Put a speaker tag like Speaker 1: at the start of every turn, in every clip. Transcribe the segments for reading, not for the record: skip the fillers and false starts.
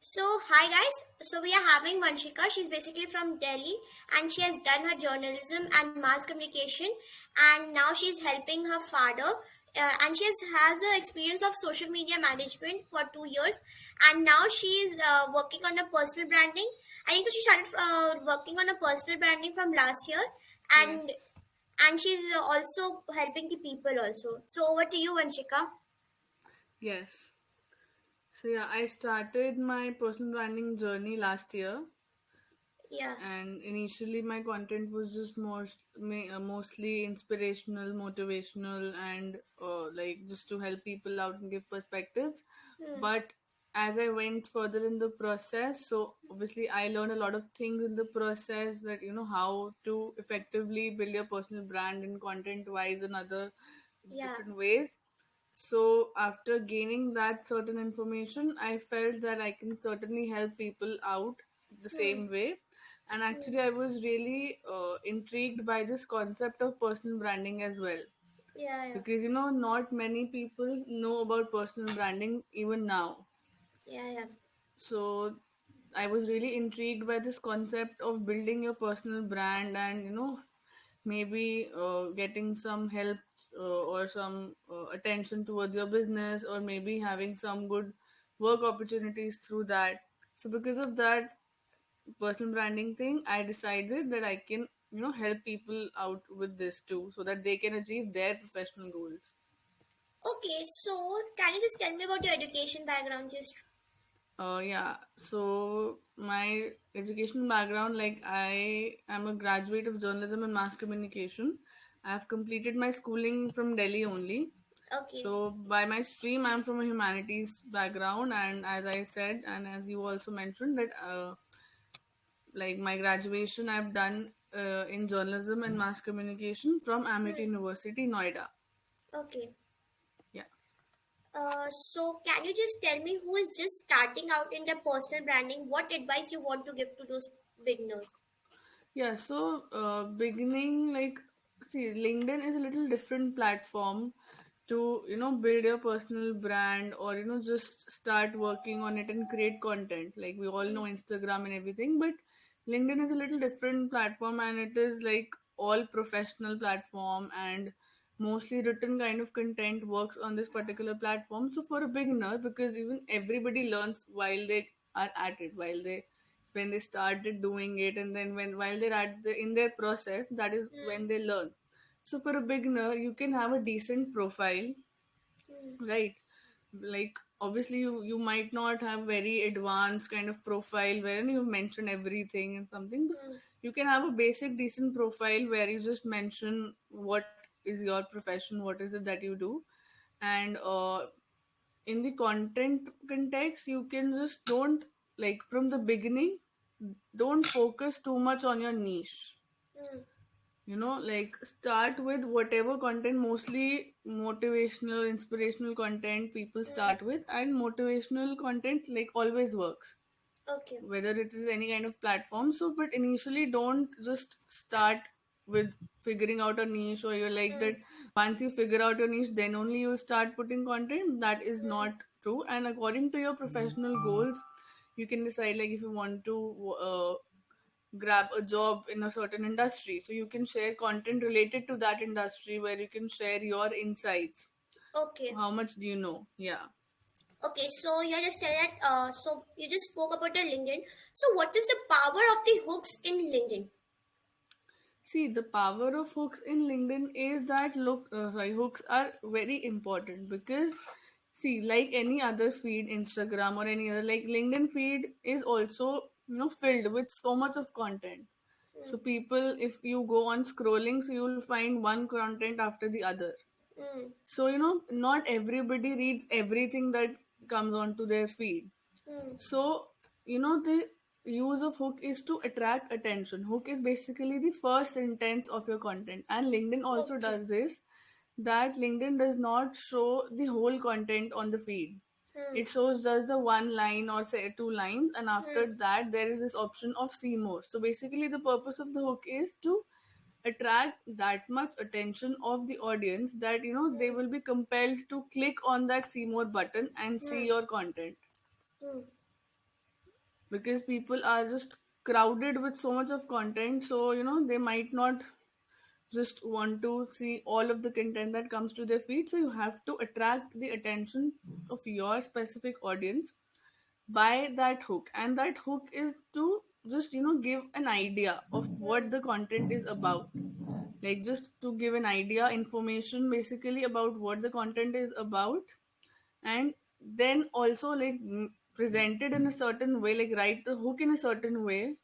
Speaker 1: So, hi guys. So, we are having Vanshika. She's basically from Delhi and she has done her journalism and mass communication. And now she's helping her father. And she has a experience of social media management for 2 years. And now she's working on a personal branding. I think so. She started working on a personal branding from last year. And
Speaker 2: Yes.
Speaker 1: and she's also helping the people also. So, over to you, Vanshika.
Speaker 2: Yes. So yeah, I started my personal branding journey last year,
Speaker 1: Yeah.
Speaker 2: and initially my content was just mostly inspirational, motivational, and like just to help people out and give perspectives.
Speaker 1: Hmm.
Speaker 2: But as I went further in the process, so obviously I learned a lot of things in the process that how to effectively build your personal brand and content wise and other
Speaker 1: Yeah.
Speaker 2: different ways. So, after gaining that certain information, I felt that I can certainly help people out the
Speaker 1: Hmm.
Speaker 2: same way. And
Speaker 1: Hmm.
Speaker 2: actually, I was really intrigued by this concept of personal branding as well.
Speaker 1: Yeah. Yeah.
Speaker 2: Because, not many people know about personal branding even now.
Speaker 1: Yeah. Yeah.
Speaker 2: So, I was really intrigued by this concept of building your personal brand and, maybe getting some help or some attention towards your business, or maybe having some good work opportunities through that. So because of that personal branding thing, I decided that I can help people out with this too, so that they can achieve their professional goals.
Speaker 1: Okay, so can you just tell me about your education background? Just
Speaker 2: Yeah, so my education background, like I am a graduate of journalism and mass communication. I have completed my schooling from Delhi only.
Speaker 1: okay.
Speaker 2: So by my stream, I'm from a humanities background, and as I said, and as you also mentioned, that like my graduation I've done in journalism and mass communication from Amity
Speaker 1: Hmm.
Speaker 2: University, Noida.
Speaker 1: Okay.
Speaker 2: Yeah.
Speaker 1: So can you just tell me who is just starting out in their personal branding? What advice you want to give to those beginners?
Speaker 2: Yeah, so beginning, like, see, LinkedIn is a little different platform to build your personal brand, or just start working on it and create content. Like we all know
Speaker 1: Hmm.
Speaker 2: Instagram and everything, but LinkedIn is a little different platform, and it is like all professional platform, and mostly written kind of content works on this particular platform. So for a beginner, because even everybody learns while they are at it, while they when they started doing it, and then when while they're in their process, that is
Speaker 1: Hmm.
Speaker 2: when they learn. So for a beginner, you can have a decent profile,
Speaker 1: Hmm.
Speaker 2: right? Like obviously you might not have very advanced kind of profile wherein you've mentioned everything and something, but
Speaker 1: Hmm.
Speaker 2: you can have a basic decent profile where you just mention what is your profession, what is it that you do. And in the content context, you can just don't, like, from the beginning, don't focus too much on your niche.
Speaker 1: Hmm.
Speaker 2: Like, start with whatever content, mostly motivational, inspirational content people
Speaker 1: Hmm.
Speaker 2: start with, and motivational content like always works,
Speaker 1: Okay.
Speaker 2: whether it is any kind of platform. So but initially don't just start with figuring out a niche, or you're like
Speaker 1: Hmm.
Speaker 2: that once you figure out your niche then only you start putting content. That is
Speaker 1: Hmm.
Speaker 2: not true, and according to your professional goals, you can decide, like, if you want to grab a job in a certain industry, so you can share content related to that industry where you can share your insights.
Speaker 1: Okay.
Speaker 2: How much do you know? Yeah.
Speaker 1: Okay. So you're just telling that. So you just spoke about the LinkedIn. So what is the power of the hooks in LinkedIn?
Speaker 2: See, the power of hooks in LinkedIn is that, hooks are very important because, see, like any other feed, Instagram or any other, like LinkedIn feed is also filled with so much of content.
Speaker 1: Hmm.
Speaker 2: So people, if you go on scrolling, so you'll find one content after the other.
Speaker 1: Hmm.
Speaker 2: So not everybody reads everything that comes onto their feed.
Speaker 1: Hmm.
Speaker 2: So, the use of hook is to attract attention. Hook is basically the first sentence of your content. And LinkedIn also
Speaker 1: Okay.
Speaker 2: does this, that LinkedIn does not show the whole content on the feed.
Speaker 1: Hmm.
Speaker 2: It shows just the one line or say two lines, and
Speaker 1: Hmm.
Speaker 2: after that, there is this option of see more. So basically, the purpose of the hook is to attract that much attention of the audience that they
Speaker 1: Hmm.
Speaker 2: will be compelled to click on that see more button and see
Speaker 1: Hmm.
Speaker 2: your content.
Speaker 1: Hmm.
Speaker 2: because people are just crowded with so much of content, so they might not just want to see all of the content that comes to their feed. So you have to attract the attention of your specific audience by that hook, and that hook is to just give an idea of what
Speaker 1: Hmm.
Speaker 2: the content is about, like just to give an idea, information basically about what the content is about. And then also like present it in a certain way, like write the hook in a certain way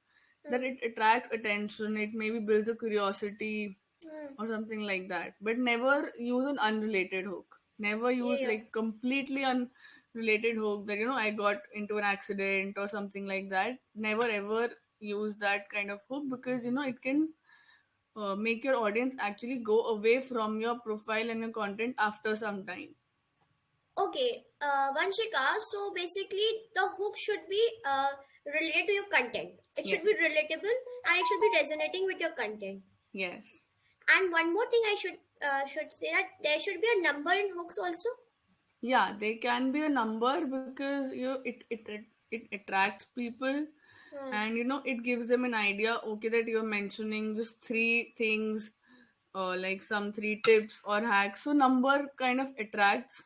Speaker 2: that
Speaker 1: Hmm.
Speaker 2: it attracts attention, it maybe builds a curiosity
Speaker 1: Hmm.
Speaker 2: or something like that. But never use an unrelated hook, never
Speaker 1: Yeah,
Speaker 2: use
Speaker 1: yeah.
Speaker 2: like completely unrelated hook that I got into an accident or something like that. Never ever use that kind of hook, because it can make your audience actually go away from your profile and your content after some time.
Speaker 1: Okay, Vanshika, so basically the hook should be related to your content. It should
Speaker 2: Yes.
Speaker 1: be relatable and it should be resonating with your content.
Speaker 2: Yes.
Speaker 1: And one more thing I should say that there should be a number in hooks also.
Speaker 2: Yeah, they can be a number, because it attracts people,
Speaker 1: Hmm.
Speaker 2: and it gives them an idea, okay, that you're mentioning just three things, like some three tips or hacks. So number kind of attracts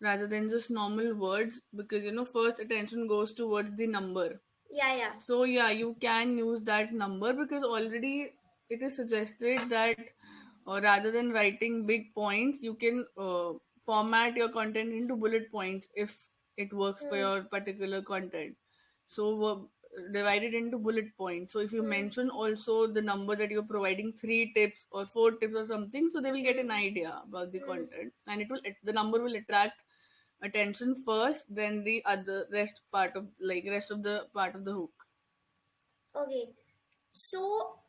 Speaker 2: rather than just normal words, because first attention goes towards the number.
Speaker 1: Yeah, yeah.
Speaker 2: So yeah, you can use that number, because already it is suggested that rather than writing big points, you can format your content into bullet points if it works for
Speaker 1: Hmm.
Speaker 2: your particular content. So divide it into bullet points. So if you
Speaker 1: Hmm.
Speaker 2: mention also the number that you're providing, three tips or four tips or something, so they will get
Speaker 1: Hmm.
Speaker 2: an idea about the
Speaker 1: Hmm.
Speaker 2: content, and the number will attract attention first, then the other rest part of like rest of the part of the hook.
Speaker 1: Okay. So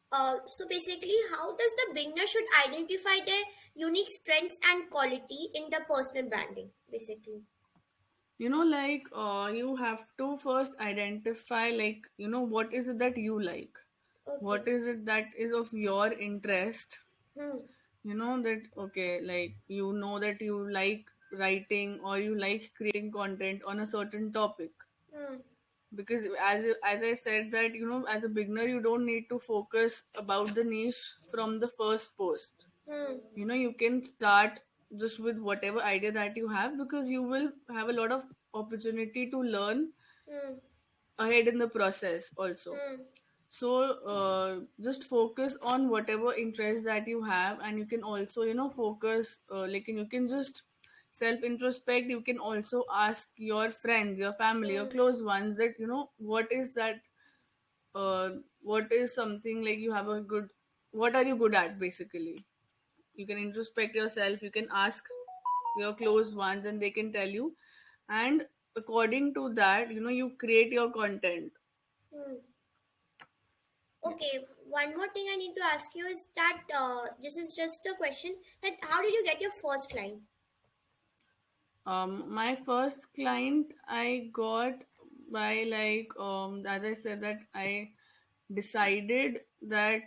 Speaker 1: basically, how does the beginner should identify their unique strengths and quality in the personal branding? Basically.
Speaker 2: You have to first identify, like what is it that you like, what
Speaker 1: Okay.
Speaker 2: is it that is of your interest.
Speaker 1: Hmm.
Speaker 2: That okay, like that you like writing or you like creating content on a certain topic,
Speaker 1: Hmm.
Speaker 2: because as I said that as a beginner you don't need to focus about the niche from the first post.
Speaker 1: Hmm.
Speaker 2: You can start just with whatever idea that you have, because you will have a lot of opportunity to learn
Speaker 1: Hmm.
Speaker 2: ahead in the process also.
Speaker 1: Hmm.
Speaker 2: So just focus on whatever interest that you have, and you can also focus like you can just self introspect. You can also ask your friends, your family, your
Speaker 1: Hmm.
Speaker 2: close ones, that what is that, uh, what is something like you have a good, what are you good at basically. You can introspect yourself, you can ask your close ones, and they can tell you. And according to that, you create your content.
Speaker 1: Hmm.
Speaker 2: Yes.
Speaker 1: Okay, one more thing I need to ask you is that this is just a question that how did you get your first client?
Speaker 2: My first client I got by, like as I said, that I decided that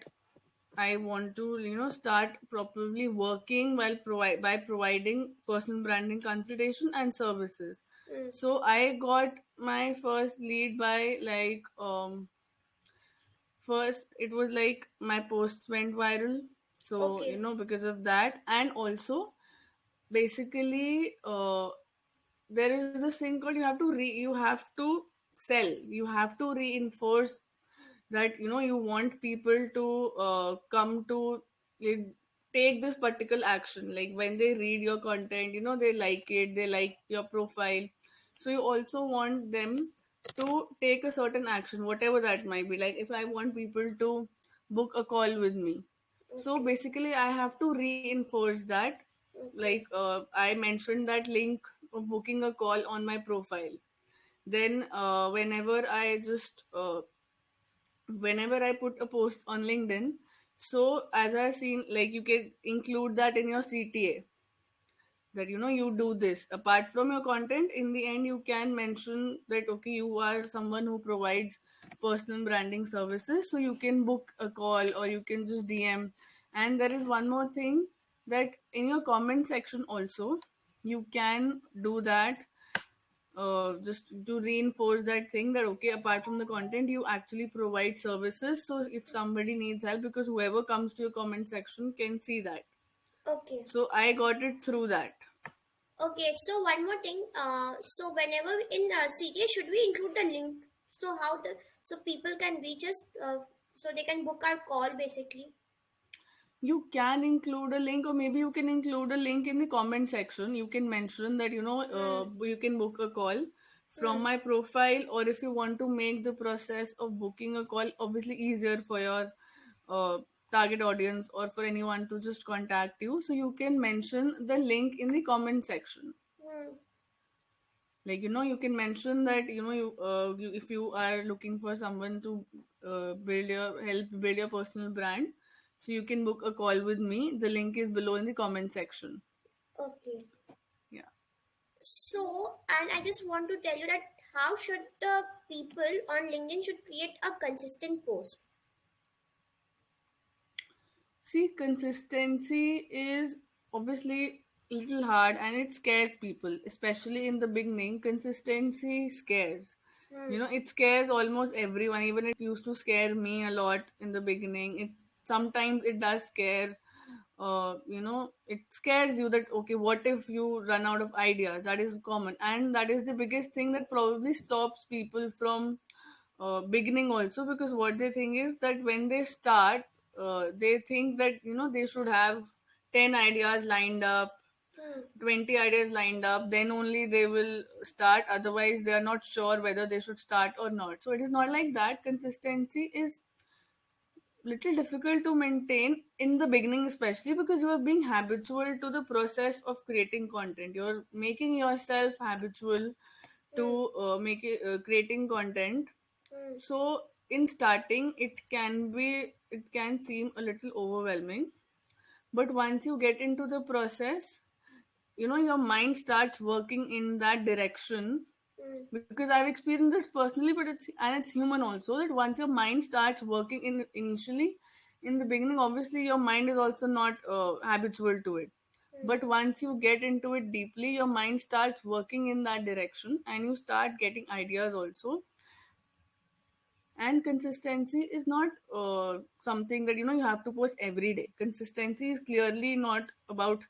Speaker 2: I want to start properly working while by providing personal branding consultation and services.
Speaker 1: Hmm.
Speaker 2: So I got my first lead by, like first it was like my posts went viral. So
Speaker 1: Okay.
Speaker 2: because of that, and also basically there is this thing called, you have to sell, you have to reinforce that you want people to come to, like, take this particular action, like when they read your content, they like it, they like your profile. So you also want them to take a certain action, whatever that might be. Like if I want people to book a call with me, so
Speaker 1: Okay.
Speaker 2: basically I have to reinforce that. Like
Speaker 1: Okay.
Speaker 2: I mentioned that link of booking a call on my profile. Then whenever I put a post on LinkedIn, so as I've seen, like you can include that in your CTA, that you do this apart from your content. In the end, you can mention that okay, you are someone who provides personal branding services, so you can book a call or you can just DM. And there is one more thing, that in your comment section also you can do that, just to reinforce that thing that okay, apart from the content, you actually provide services. So if somebody needs help, because whoever comes to your comment section can see that.
Speaker 1: Okay.
Speaker 2: So I got it through that.
Speaker 1: Okay, so one more thing. So whenever in CTA, should we include the link? So how the so people can reach us, so they can book our call basically.
Speaker 2: You can include a link, or maybe you can include a link in the comment section. You can mention that
Speaker 1: Hmm.
Speaker 2: you can book a call from
Speaker 1: Hmm.
Speaker 2: my profile, or if you want to make the process of booking a call obviously easier for your uh, target audience, or for anyone to just contact you, so you can mention the link in the comment section.
Speaker 1: Hmm.
Speaker 2: Like you can mention that if you are looking for someone to build your personal brand, so you can book a call with me. The link is below in the comment section.
Speaker 1: Okay.
Speaker 2: Yeah.
Speaker 1: So, and I just want to tell you that how should the people on LinkedIn should create a consistent post?
Speaker 2: See, consistency is obviously a little hard, and it scares people, especially in the beginning. Consistency scares.
Speaker 1: Hmm.
Speaker 2: It scares almost everyone. Even it used to scare me a lot in the beginning. It sometimes it does scare. It scares you that okay, what if you run out of ideas? That is common, and that is the biggest thing that probably stops people from beginning also, because what they think is that when they start, they think that they should have 10 ideas lined up,
Speaker 1: Hmm.
Speaker 2: 20 ideas lined up, then only they will start. Otherwise they are not sure whether they should start or not. So it is not like that. Consistency is little difficult to maintain in the beginning, especially because you are being habitual to the process of creating content. You're making yourself habitual to
Speaker 1: Hmm.
Speaker 2: creating content.
Speaker 1: Hmm.
Speaker 2: So in starting, it can seem a little overwhelming, but once you get into the process, your mind starts working in that direction.
Speaker 1: Hmm.
Speaker 2: Because I've experienced this personally, but it's human also, that once your mind starts working initially, in the beginning, obviously your mind is also not habitual to it.
Speaker 1: Hmm.
Speaker 2: But once you get into it deeply, your mind starts working in that direction, and you start getting ideas also. And consistency is not something that you have to post every day. Consistency is clearly not about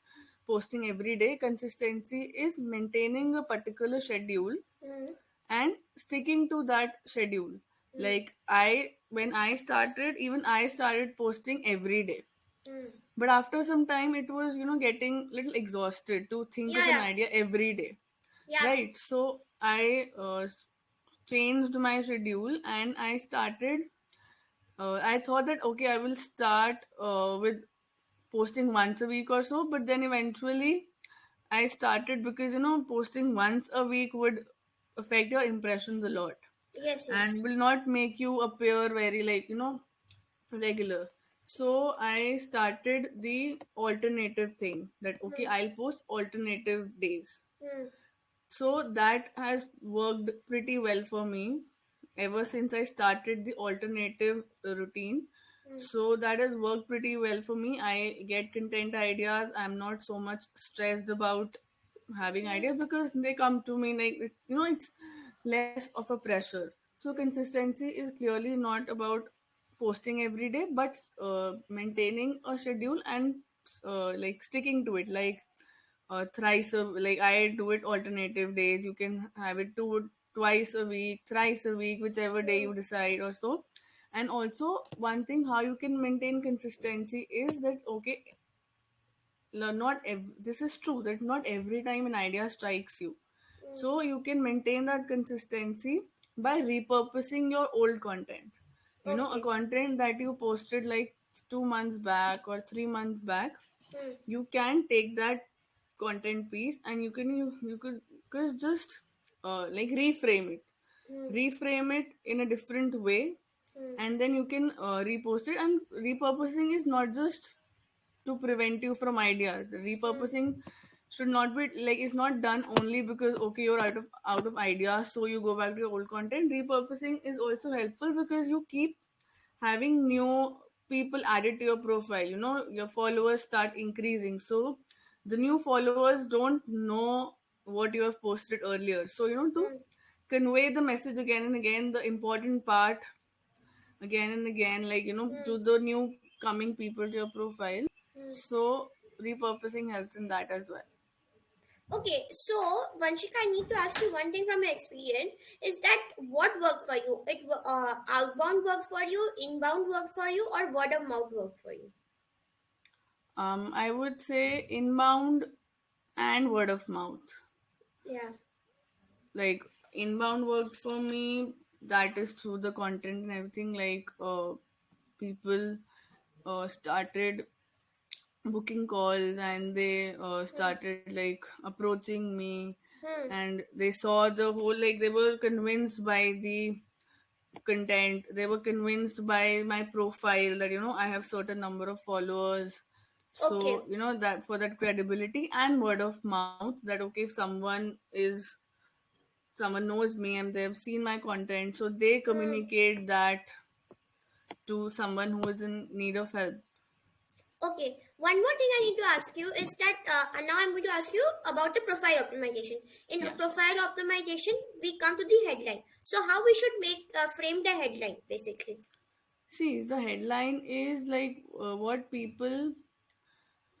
Speaker 2: posting every day. Consistency is maintaining a particular schedule
Speaker 1: Hmm.
Speaker 2: and sticking to that schedule.
Speaker 1: Hmm.
Speaker 2: Like when I started, even I started posting every day,
Speaker 1: Hmm.
Speaker 2: but after some time it was getting little exhausted to think
Speaker 1: Yeah,
Speaker 2: of an
Speaker 1: yeah,
Speaker 2: idea every day,
Speaker 1: yeah.
Speaker 2: right? So I changed my schedule, and I started I thought that okay, I will start with posting once a week or so, but then eventually I started, because posting once a week would affect your impressions a lot,
Speaker 1: Yes,
Speaker 2: and
Speaker 1: yes.
Speaker 2: will not make you appear very regular. So I started the alternative thing, that okay,
Speaker 1: Hmm.
Speaker 2: I'll post alternative days.
Speaker 1: Hmm.
Speaker 2: So that has worked pretty well for me ever since I started the alternative routine.
Speaker 1: Hmm.
Speaker 2: So that has worked pretty well for me. I get content ideas. I'm not so much stressed about having
Speaker 1: Hmm.
Speaker 2: ideas, because they come to me like it's less of a pressure. So consistency is clearly not about posting every day, but maintaining a schedule and like sticking to it. Like like I do it alternative days. You can have it twice a week, thrice a week, whichever day
Speaker 1: Hmm.
Speaker 2: you decide or so. And also one thing how you can maintain consistency is that okay, this is true that not every time an idea strikes you.
Speaker 1: Hmm.
Speaker 2: So you can maintain that consistency by repurposing your old content. A
Speaker 1: Okay.
Speaker 2: content that you posted like 2 months back or 3 months back,
Speaker 1: Hmm.
Speaker 2: you can take that content piece, and you could just like
Speaker 1: Hmm.
Speaker 2: reframe it in a different way,
Speaker 1: Hmm.
Speaker 2: and then you can repost it. And repurposing is not just to prevent you from ideas. The
Speaker 1: Hmm.
Speaker 2: repurposing should not be like, it's not done only because okay, you're out of ideas, so you go back to your old content. Repurposing is also helpful because you keep having new people added to your profile. Your followers start increasing, so the new followers don't know what you have posted earlier. So, to
Speaker 1: Hmm.
Speaker 2: convey the message again and again, the important part again and again, like,
Speaker 1: Hmm.
Speaker 2: to the new coming people to your profile.
Speaker 1: Hmm.
Speaker 2: So, repurposing helps in that as well.
Speaker 1: Okay, so Vanshika, I need to ask you one thing from your experience. Is that what worked for you? Outbound worked for you, inbound worked for you, or word of mouth worked for you?
Speaker 2: I would say inbound and word of mouth.
Speaker 1: Yeah.
Speaker 2: Like, inbound worked for me, that is through the content and everything. Like, people started booking calls, and they
Speaker 1: Hmm.
Speaker 2: started like approaching me,
Speaker 1: Hmm.
Speaker 2: and they saw the whole, like, they were convinced by the content, they were convinced by my profile that I have certain number of followers. So,
Speaker 1: Okay.
Speaker 2: that for that credibility and word of mouth, that okay, if someone knows me and they've seen my content, so they
Speaker 1: Hmm.
Speaker 2: communicate that to someone who is in need of help.
Speaker 1: Okay. One more thing I need to ask you is that now I'm going to ask you about the profile optimization. In
Speaker 2: Yeah, sure.
Speaker 1: profile optimization, we come to the headline. So how we should make frame the headline basically?
Speaker 2: See, the headline is like what people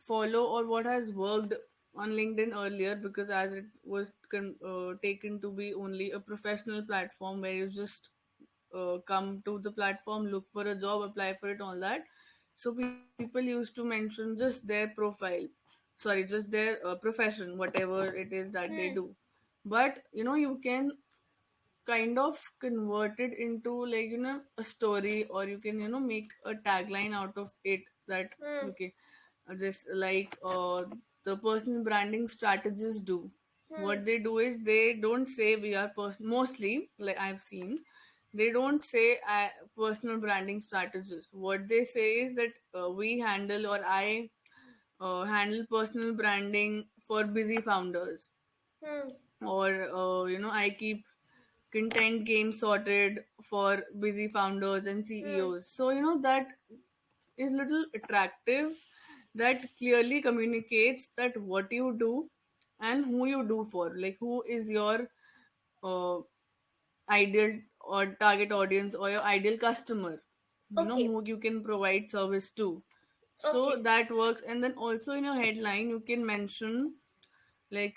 Speaker 2: follow or what has worked on LinkedIn earlier, because as it was taken to be only a professional platform where you just come to the platform, look for a job, apply for it, all that. So people used to mention just their profile, sorry, just their profession, whatever it is that they
Speaker 1: Hmm.
Speaker 2: do. But you can kind of convert it into, like, a story, or you can make a tagline out of it, that
Speaker 1: Hmm.
Speaker 2: okay, just like the personal branding strategists do.
Speaker 1: Hmm.
Speaker 2: What they do is they don't say we are mostly, like I've seen, they don't say personal branding strategist. What they say is that we handle, or I handle personal branding for busy founders,
Speaker 1: Hmm.
Speaker 2: or I keep content game sorted for busy founders and
Speaker 1: Hmm.
Speaker 2: CEOs. So that is little attractive, that clearly communicates that what you do and who you do for, like who is your uh, ideal or target audience, or your ideal customer,
Speaker 1: Okay.
Speaker 2: who you can provide service to. So
Speaker 1: Okay.
Speaker 2: that works. And then also in your headline you can mention, like,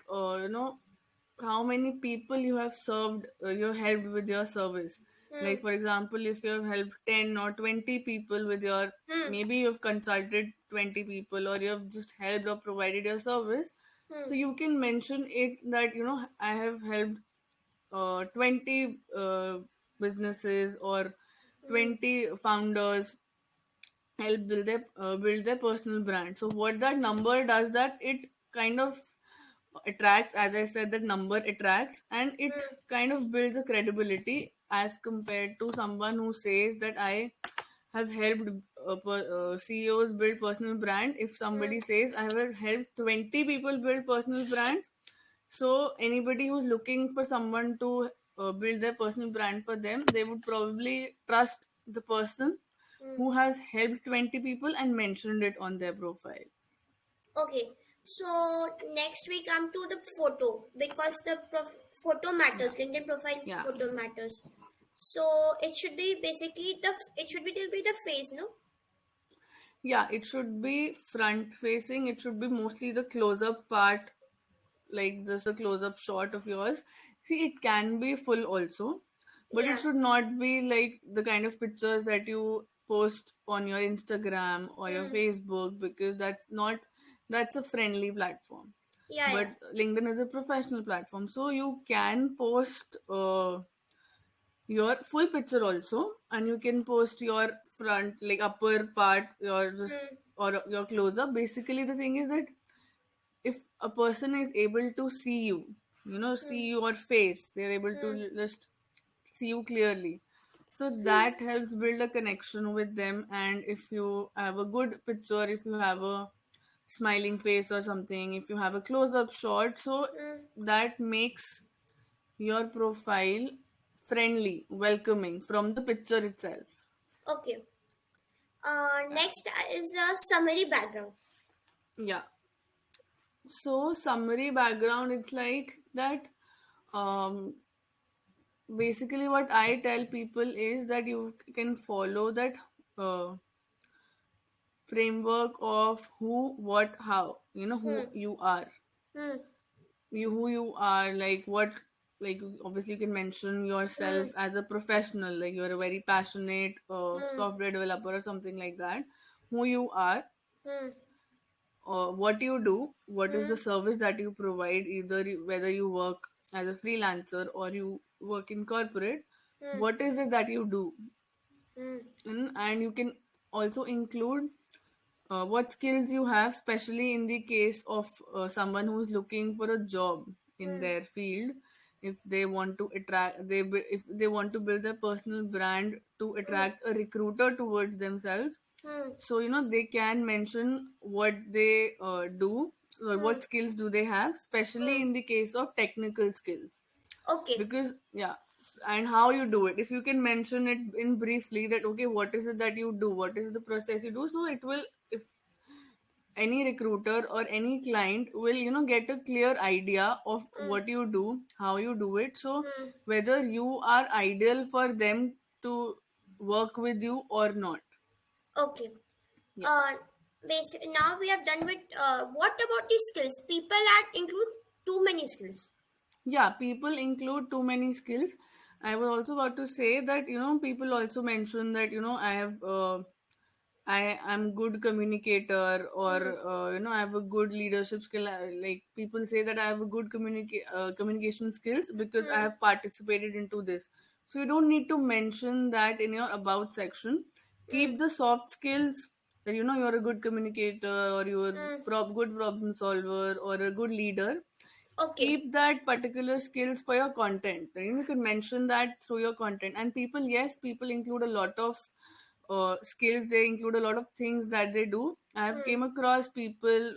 Speaker 2: how many people you have served, you have helped with your service.
Speaker 1: Hmm.
Speaker 2: Like, for example, if you have helped 10 or 20 people with your,
Speaker 1: Hmm.
Speaker 2: maybe you have consulted 20 people, or you have just helped or provided your service.
Speaker 1: Hmm.
Speaker 2: So you can mention it that I have helped 20 businesses, or
Speaker 1: Hmm.
Speaker 2: 20 founders, help build their personal brand. So what that number does, that it kind of attracts, as I said, that number attracts, and it
Speaker 1: Hmm.
Speaker 2: kind of builds a credibility as compared to someone who says that I have helped CEOs build personal brand. If
Speaker 1: Hmm.
Speaker 2: somebody says I have helped 20 people build personal brands, so anybody who's looking for someone to build their personal brand for them, they would probably trust the person
Speaker 1: Hmm.
Speaker 2: who has helped 20 people and mentioned it on their profile.
Speaker 1: Okay. So next we come to the photo because the photo
Speaker 2: Yeah.
Speaker 1: matters. LinkedIn profile
Speaker 2: Yeah.
Speaker 1: photo matters. So it should be basically it should be till be the face, no?
Speaker 2: Yeah, it should be front facing. It should be mostly the close up part, like just a close up shot of yours. See, it can be full also, but it
Speaker 1: Yeah.
Speaker 2: should not be like the kind of pictures that you post on your Instagram or your
Speaker 1: Hmm.
Speaker 2: Facebook, because that's a friendly platform.
Speaker 1: Yeah.
Speaker 2: But
Speaker 1: Yeah.
Speaker 2: LinkedIn is a professional platform, so you can post your full picture also, and you can post your front, like upper part, your just,
Speaker 1: Hmm.
Speaker 2: or your close up. Basically the thing is that if a person is able to see you,
Speaker 1: Hmm.
Speaker 2: see your face, they're able
Speaker 1: Hmm.
Speaker 2: to just see you clearly. So
Speaker 1: Hmm.
Speaker 2: that helps build a connection with them. And if you have a good picture, if you have a smiling face or something, if you have a close up shot, so
Speaker 1: Hmm.
Speaker 2: that makes your profile friendly, welcoming from the picture itself.
Speaker 1: Okay.
Speaker 2: Yeah.
Speaker 1: Next is a summary background.
Speaker 2: Yeah. So summary background, it's like that um, basically what I tell people is that you can follow that uh, framework of who, what, how. You know who
Speaker 1: Hmm.
Speaker 2: you are.
Speaker 1: Hmm.
Speaker 2: You who you are, like what, like obviously you can mention yourself
Speaker 1: Hmm.
Speaker 2: as a professional, like you're a very passionate
Speaker 1: Hmm.
Speaker 2: software developer or something like that. Who you are,
Speaker 1: Hmm.
Speaker 2: what you do, what is
Speaker 1: Hmm.
Speaker 2: the service that you provide, either whether you work as a freelancer or you work in corporate,
Speaker 1: Hmm.
Speaker 2: what is it that you do.
Speaker 1: Hmm.
Speaker 2: And you can also include what skills you have, especially in the case of someone who's looking for a job in
Speaker 1: Hmm.
Speaker 2: their field. If they want to attract, if they want to build their personal brand to
Speaker 1: Hmm.
Speaker 2: attract a recruiter towards themselves,
Speaker 1: Hmm.
Speaker 2: so they can mention what they do, or
Speaker 1: Hmm.
Speaker 2: what skills do they have, especially
Speaker 1: Hmm.
Speaker 2: in the case of technical skills.
Speaker 1: Okay.
Speaker 2: Because yeah, and how you do it, if you can mention it in briefly, that okay, what is it that you do, what is the process you do, so it will, if any recruiter or any client will get a clear idea of
Speaker 1: Hmm.
Speaker 2: what you do, how you do it, so
Speaker 1: Hmm.
Speaker 2: whether you are ideal for them to work with you or not.
Speaker 1: Okay.
Speaker 2: Yeah.
Speaker 1: Uh, Now we have done with what about the skills? People add include too many skills.
Speaker 2: Yeah, people include too many skills. I was also about to say that people also mention that I have I am good communicator, or
Speaker 1: Hmm.
Speaker 2: I have a good leadership skill. Like people say that I have a good communication skills because I
Speaker 1: Hmm.
Speaker 2: have participated into this. So you don't need to mention that in your about section.
Speaker 1: Hmm.
Speaker 2: Keep the soft skills, that you're a good communicator, or you're
Speaker 1: Hmm.
Speaker 2: good problem solver, or a good leader.
Speaker 1: Okay.
Speaker 2: Keep that particular skills for your content. Then you can mention that through your content. And people, yes, people include a lot of skills. They include a lot of things that they do. I have
Speaker 1: Hmm.
Speaker 2: came across people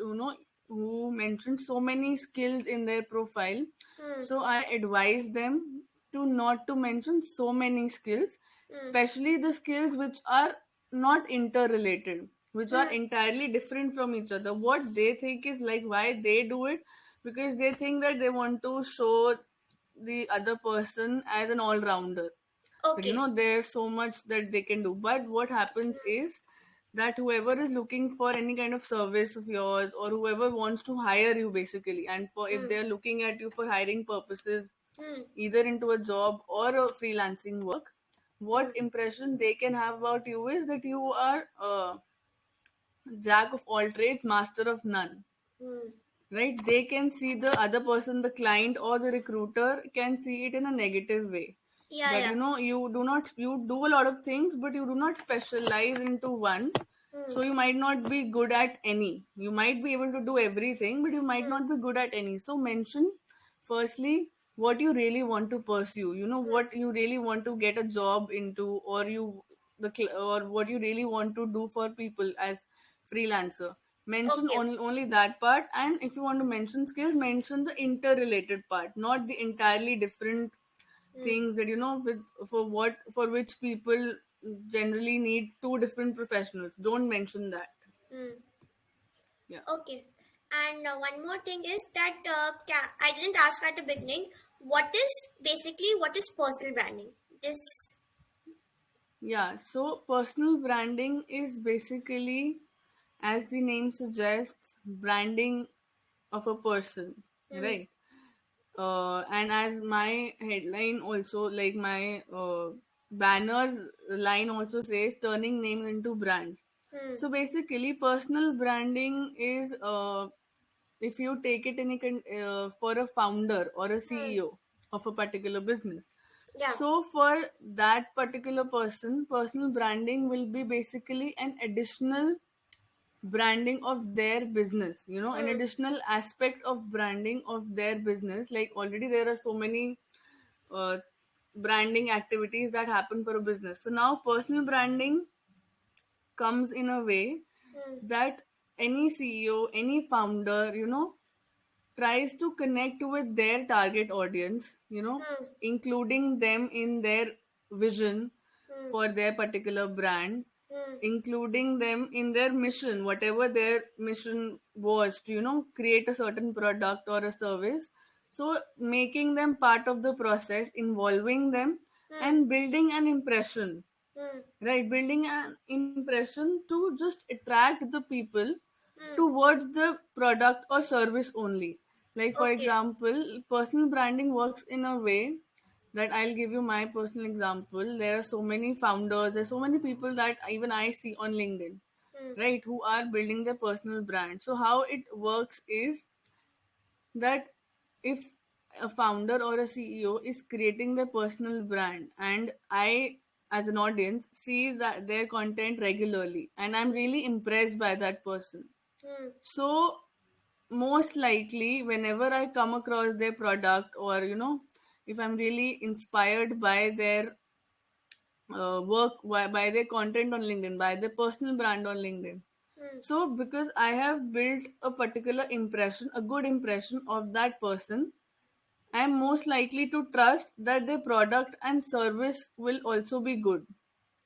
Speaker 2: who mentioned so many skills in their profile.
Speaker 1: Hmm.
Speaker 2: So I advise them to not to mention so many skills,
Speaker 1: Hmm.
Speaker 2: especially the skills which are not interrelated, which are
Speaker 1: Hmm.
Speaker 2: entirely different from each other. What they think is like why they do it, because they think that they want to show the other person as an all-rounder, that
Speaker 1: Okay.
Speaker 2: there's so much that they can do. But what happens is that whoever is looking for any kind of service of yours, or whoever wants to hire you basically, and for if
Speaker 1: Hmm.
Speaker 2: they're looking at you for hiring purposes,
Speaker 1: Hmm.
Speaker 2: either into a job or a freelancing work,
Speaker 1: Hmm.
Speaker 2: what impression they can have about you is that you are a jack of all trades, master of none.
Speaker 1: Hmm.
Speaker 2: Right? They can see the other person, the client or the recruiter can see it in a negative way,
Speaker 1: Yeah.
Speaker 2: that
Speaker 1: Yeah.
Speaker 2: you do a lot of things, but you do not specialize into one.
Speaker 1: Hmm.
Speaker 2: So you might not be good at any. You might be able to do everything, but you might
Speaker 1: Hmm.
Speaker 2: not be good at any. So mention firstly what you really want to pursue,
Speaker 1: Hmm.
Speaker 2: what you really want to get a job into, or or what you really want to do for people as freelancer. Mention
Speaker 1: Okay.
Speaker 2: only that part. And if you want to mention skills, mention the interrelated part, not the entirely different
Speaker 1: Hmm.
Speaker 2: things that with for which people generally need two different professionals. Don't mention that.
Speaker 1: Hmm.
Speaker 2: Yeah.
Speaker 1: Okay. And one more thing is that I didn't ask at the beginning. What is personal branding? This.
Speaker 2: Yeah, so personal branding is basically, as the name suggests, branding of a person,
Speaker 1: Hmm.
Speaker 2: right? And as my headline also, like my banners line also says, turning names into brands.
Speaker 1: Hmm.
Speaker 2: So basically, personal branding is, if you take it for a founder or a
Speaker 1: Hmm.
Speaker 2: CEO of a particular business.
Speaker 1: Yeah.
Speaker 2: So for that particular person, personal branding will be basically an additional branding of their business, an
Speaker 1: Hmm.
Speaker 2: additional aspect of branding of their business. Like already there are so many uh, branding activities that happen for a business. So now personal branding comes in a way
Speaker 1: Hmm.
Speaker 2: that any CEO, any founder, tries to connect with their target audience,
Speaker 1: Hmm.
Speaker 2: including them in their vision
Speaker 1: Hmm.
Speaker 2: for their particular brand,
Speaker 1: Hmm.
Speaker 2: including them in their mission, whatever their mission was to, create a certain product or a service. So making them part of the process, involving them,
Speaker 1: Hmm.
Speaker 2: and building an impression,
Speaker 1: Hmm.
Speaker 2: right? Building an impression to just attract the people
Speaker 1: Hmm.
Speaker 2: towards the product or service only. Like, for
Speaker 1: Okay.
Speaker 2: example, personal branding works in a way that I'll give you my personal example. There are so many founders, there's so many people that even I see on LinkedIn,
Speaker 1: Hmm.
Speaker 2: right, who are building their personal brand. So, how it works is that if a founder or a CEO is creating their personal brand, and I, as an audience, see that their content regularly, and I'm really impressed by that person.
Speaker 1: Hmm.
Speaker 2: So most likely whenever I come across their product, or if I'm really inspired by their work, by their content on LinkedIn, by their personal brand on LinkedIn,
Speaker 1: Hmm.
Speaker 2: so because I have built a particular impression, a good impression of that person, I am most likely to trust that their product and service will also be good,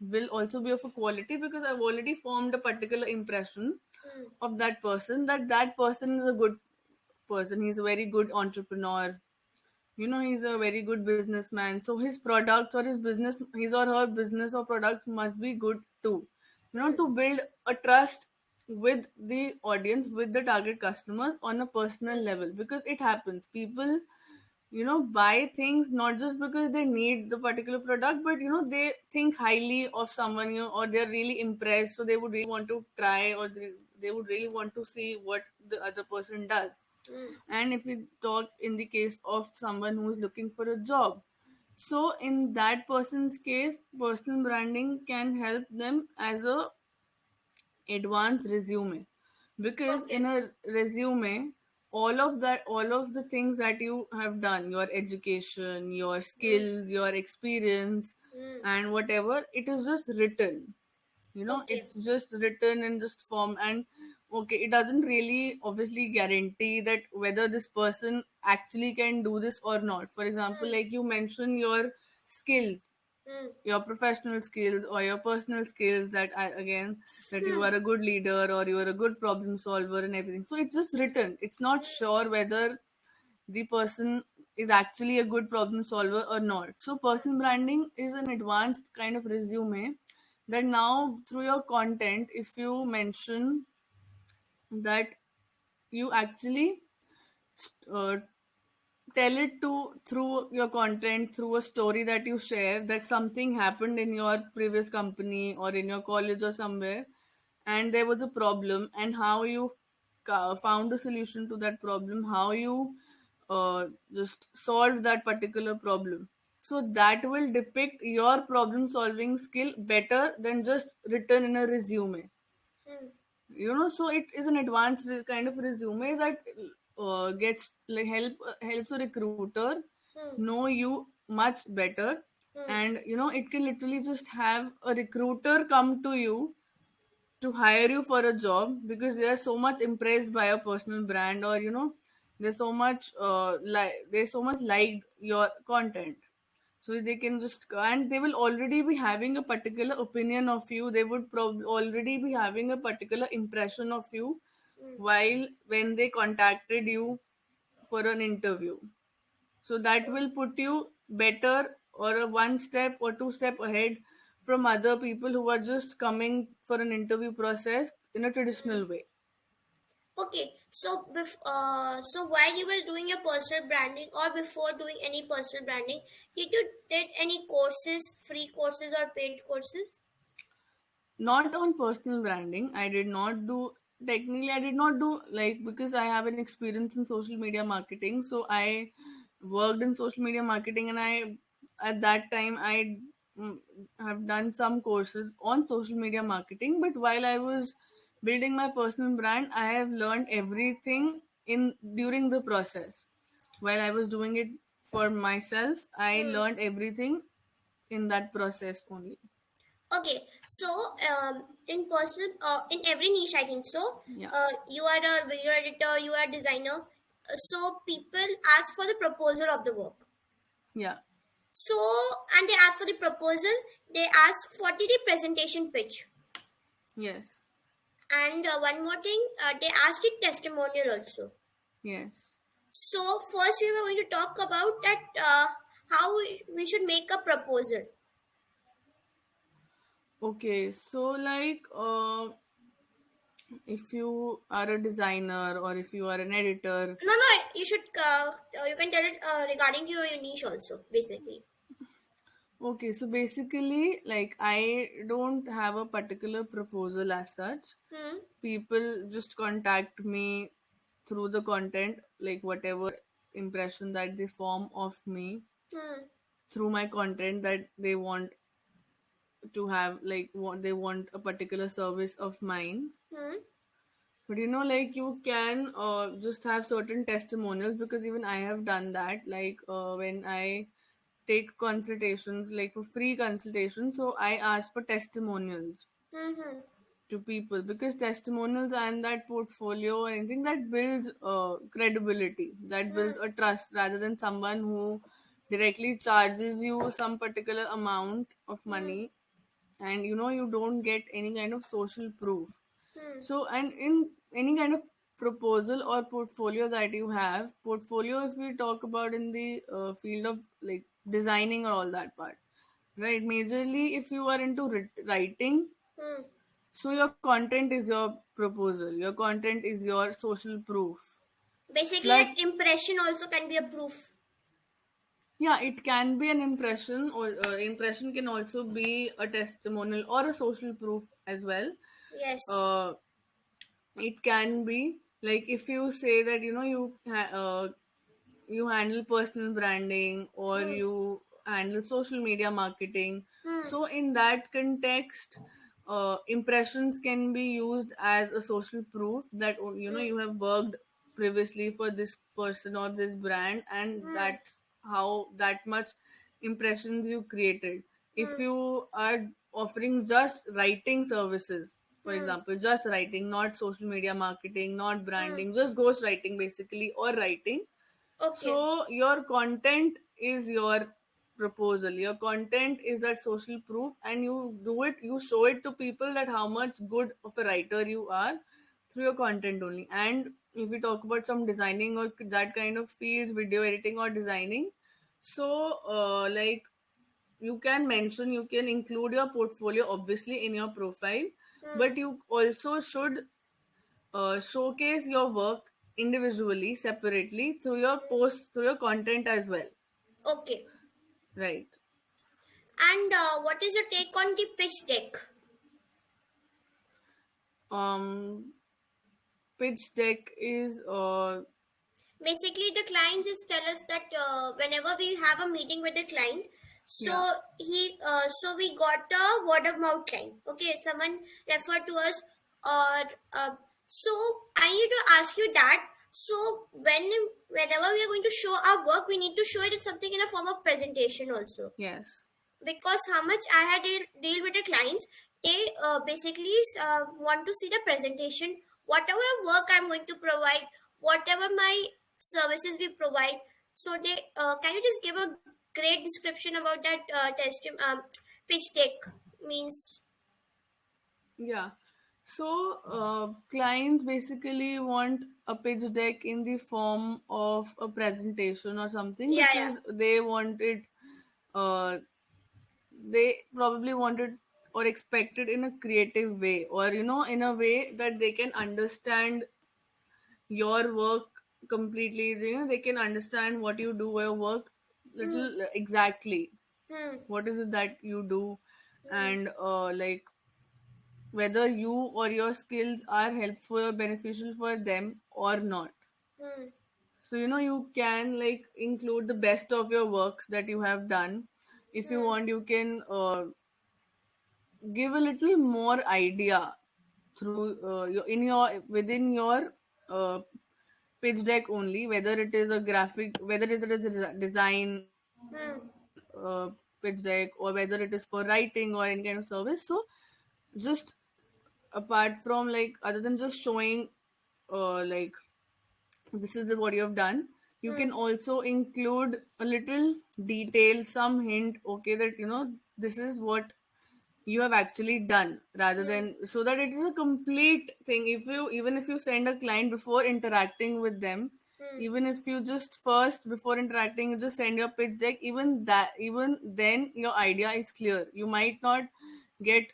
Speaker 2: will also be of a quality, because I've already formed a particular impression
Speaker 1: Hmm.
Speaker 2: of that person, that that person is a good person, he's a very good entrepreneur, he's a very good businessman, so his products or his business, his or her business or product must be good too,
Speaker 1: Hmm.
Speaker 2: to build a trust with the audience, with the target customers on a personal level. Because it happens, people buy things not just because they need the particular product, but they think highly of someone, or they're really impressed, so they would really want to try, or they would really want to see what the other person does.
Speaker 1: Hmm.
Speaker 2: And if we talk in the case of someone who is looking for a job, so in that person's case, personal branding can help them as a advanced resume. Because in
Speaker 1: Okay.
Speaker 2: a resume, all of the things that you have done, your education, your
Speaker 1: Hmm.
Speaker 2: skills, your experience,
Speaker 1: Hmm.
Speaker 2: and whatever, it is just written,
Speaker 1: Okay.
Speaker 2: it's just written in just form. And okay, it doesn't really obviously guarantee that whether this person actually can do this or not. For example,
Speaker 1: Hmm.
Speaker 2: like you mention your skills,
Speaker 1: Hmm.
Speaker 2: your professional skills or your personal skills, that again, that you
Speaker 1: Hmm.
Speaker 2: are a good leader or you are a good problem solver and everything, so it's just written, it's not sure whether the person is actually a good problem solver or not. So personal branding is an advanced kind of resume, that now through your content, if you mention that you actually uh, tell it to, through your content, through a story that you share, that something happened in your previous company or in your college or somewhere, and there was a problem, and how you found a solution to that problem, how you just solved that particular problem. So that will depict your problem solving skill better than just written in a resume.
Speaker 1: Hmm.
Speaker 2: So it is an advanced kind of resume that gets like helps a recruiter
Speaker 1: Hmm.
Speaker 2: know you much better.
Speaker 1: Hmm.
Speaker 2: And it can literally just have a recruiter come to you to hire you for a job, because they are so much impressed by your personal brand, or they're so much they so much liked your content. So they can just, and they will already be having a particular opinion of you, they would probably already be having a particular impression of you
Speaker 1: Hmm.
Speaker 2: while when they contacted you for an interview. So that will put you better, or a one step or two step ahead from other people who are just coming for an interview process in a traditional way.
Speaker 1: Okay, so so while you were doing your personal branding or before doing any personal branding, did you did any courses, free courses or paid courses?
Speaker 2: Not on personal branding, I did not do, technically I did not do, like, because I have an experience in social media marketing, so I worked in social media marketing, and I, at that time, I mm, have done some courses on social media marketing. But while I was building my personal brand, I have learned everything in during the process. While I was doing it for myself, I
Speaker 1: Hmm.
Speaker 2: learned everything in that process only.
Speaker 1: Okay, so in personal, in every niche, I think so.
Speaker 2: Yeah.
Speaker 1: You are a video editor, you are a designer. So people ask for the proposal of the work.
Speaker 2: Yeah.
Speaker 1: So and they ask for the proposal. They ask for the presentation pitch.
Speaker 2: Yes.
Speaker 1: And one more thing, they ask the testimonial also.
Speaker 2: Yes.
Speaker 1: So first we were going to talk about that how we should make a proposal.
Speaker 2: Okay, so like if you are a designer or if you are an editor.
Speaker 1: No, no, you should. You can tell it regarding your niche also, basically.
Speaker 2: Okay, so basically, like I don't have a particular proposal as such.
Speaker 1: Hmm.
Speaker 2: People just contact me through the content, like whatever impression that they form of me
Speaker 1: Hmm.
Speaker 2: through my content that they want to have, like what they want a particular service of mine.
Speaker 1: Hmm.
Speaker 2: But like you can just have certain testimonials, because even I have done that. Like when I take consultations, like for free consultations, so I ask for testimonials
Speaker 1: Hmm. Hmm.
Speaker 2: to people, because testimonials and that portfolio or anything that builds credibility, that builds
Speaker 1: Hmm.
Speaker 2: a trust, rather than someone who directly charges you some particular amount of
Speaker 1: Hmm.
Speaker 2: money, and you don't get any kind of social proof.
Speaker 1: Hmm.
Speaker 2: So, and in any kind of proposal or portfolio that you have, portfolio, if we talk about in the field of like designing or all that part, right? Majorly, if you are into writing,
Speaker 1: Hmm.
Speaker 2: so your content is your proposal, your content is your social proof.
Speaker 1: Basically,
Speaker 2: Plus,
Speaker 1: that impression also can be a proof.
Speaker 2: yeah, it can be an impression, or impression can also be a testimonial or a social proof as well.
Speaker 1: Yes.
Speaker 2: Uh, it can be like if you say that you handle personal branding or
Speaker 1: Hmm.
Speaker 2: you handle social media marketing.
Speaker 1: Hmm.
Speaker 2: So in that context, impressions can be used as a social proof that
Speaker 1: Hmm.
Speaker 2: you have worked previously for this person or this brand, and
Speaker 1: Hmm.
Speaker 2: that's how that much impressions you created. If
Speaker 1: Hmm.
Speaker 2: you are offering just writing services, for
Speaker 1: Hmm.
Speaker 2: example, just writing, not social media marketing, not
Speaker 1: Hmm.
Speaker 2: branding, just ghost writing basically, or writing,
Speaker 1: Okay.
Speaker 2: so your content is your proposal. Your content is that social proof, and you do it, you show it to people that how much good of a writer you are through your content only. And if we talk about some designing or that kind of fields, video editing or designing, so like you can mention, you can include your portfolio obviously in your profile,
Speaker 1: Hmm.
Speaker 2: but you also should showcase your work individually, separately, through your posts, through your content as well,
Speaker 1: Okay.
Speaker 2: right?
Speaker 1: And what is your take on the pitch deck?
Speaker 2: um Pitch deck is
Speaker 1: Basically, the client just tell us that whenever we have a meeting with the client, so
Speaker 2: yeah.
Speaker 1: so we got a word of mouth client. Okay, someone referred to us, or so I need to ask you that. So whenever we are going to show our work, we need to show it as something in a form of presentation also,
Speaker 2: Yes.
Speaker 1: because how much I had deal with the clients, they basically want to see the presentation, whatever work I'm going to provide, whatever my services we provide. So they can you just give a great description about that pitch deck means?
Speaker 2: Yeah. So clients basically want a pitch deck in the form of a presentation or something,
Speaker 1: Yeah, yeah.
Speaker 2: because they want it, uh, they probably want it or expect it in a creative way, or in a way that they can understand your work completely. They can understand what you do, your work
Speaker 1: Hmm.
Speaker 2: little exactly,
Speaker 1: Hmm.
Speaker 2: what is it that you do,
Speaker 1: Hmm.
Speaker 2: and like whether you or your skills are helpful or beneficial for them or not.
Speaker 1: Hmm.
Speaker 2: So you can like include the best of your works that you have done. If you
Speaker 1: Hmm.
Speaker 2: want, you can give a little more idea through in your within your uh, pitch deck only, whether it is a graphic, whether it is a design
Speaker 1: Hmm.
Speaker 2: pitch deck, or whether it is for writing or any kind of service. So just apart from like, other than just showing like this is what you have done, you can
Speaker 1: Hmm.
Speaker 2: also include a little detail, some hint, okay, that this is what you have actually done, rather
Speaker 1: Hmm.
Speaker 2: than, so that it is a complete thing. If you, even if you send a client before interacting with them,
Speaker 1: Hmm.
Speaker 2: Even if you just first, before interacting, you just send your pitch deck, even then your idea is clear. You might not get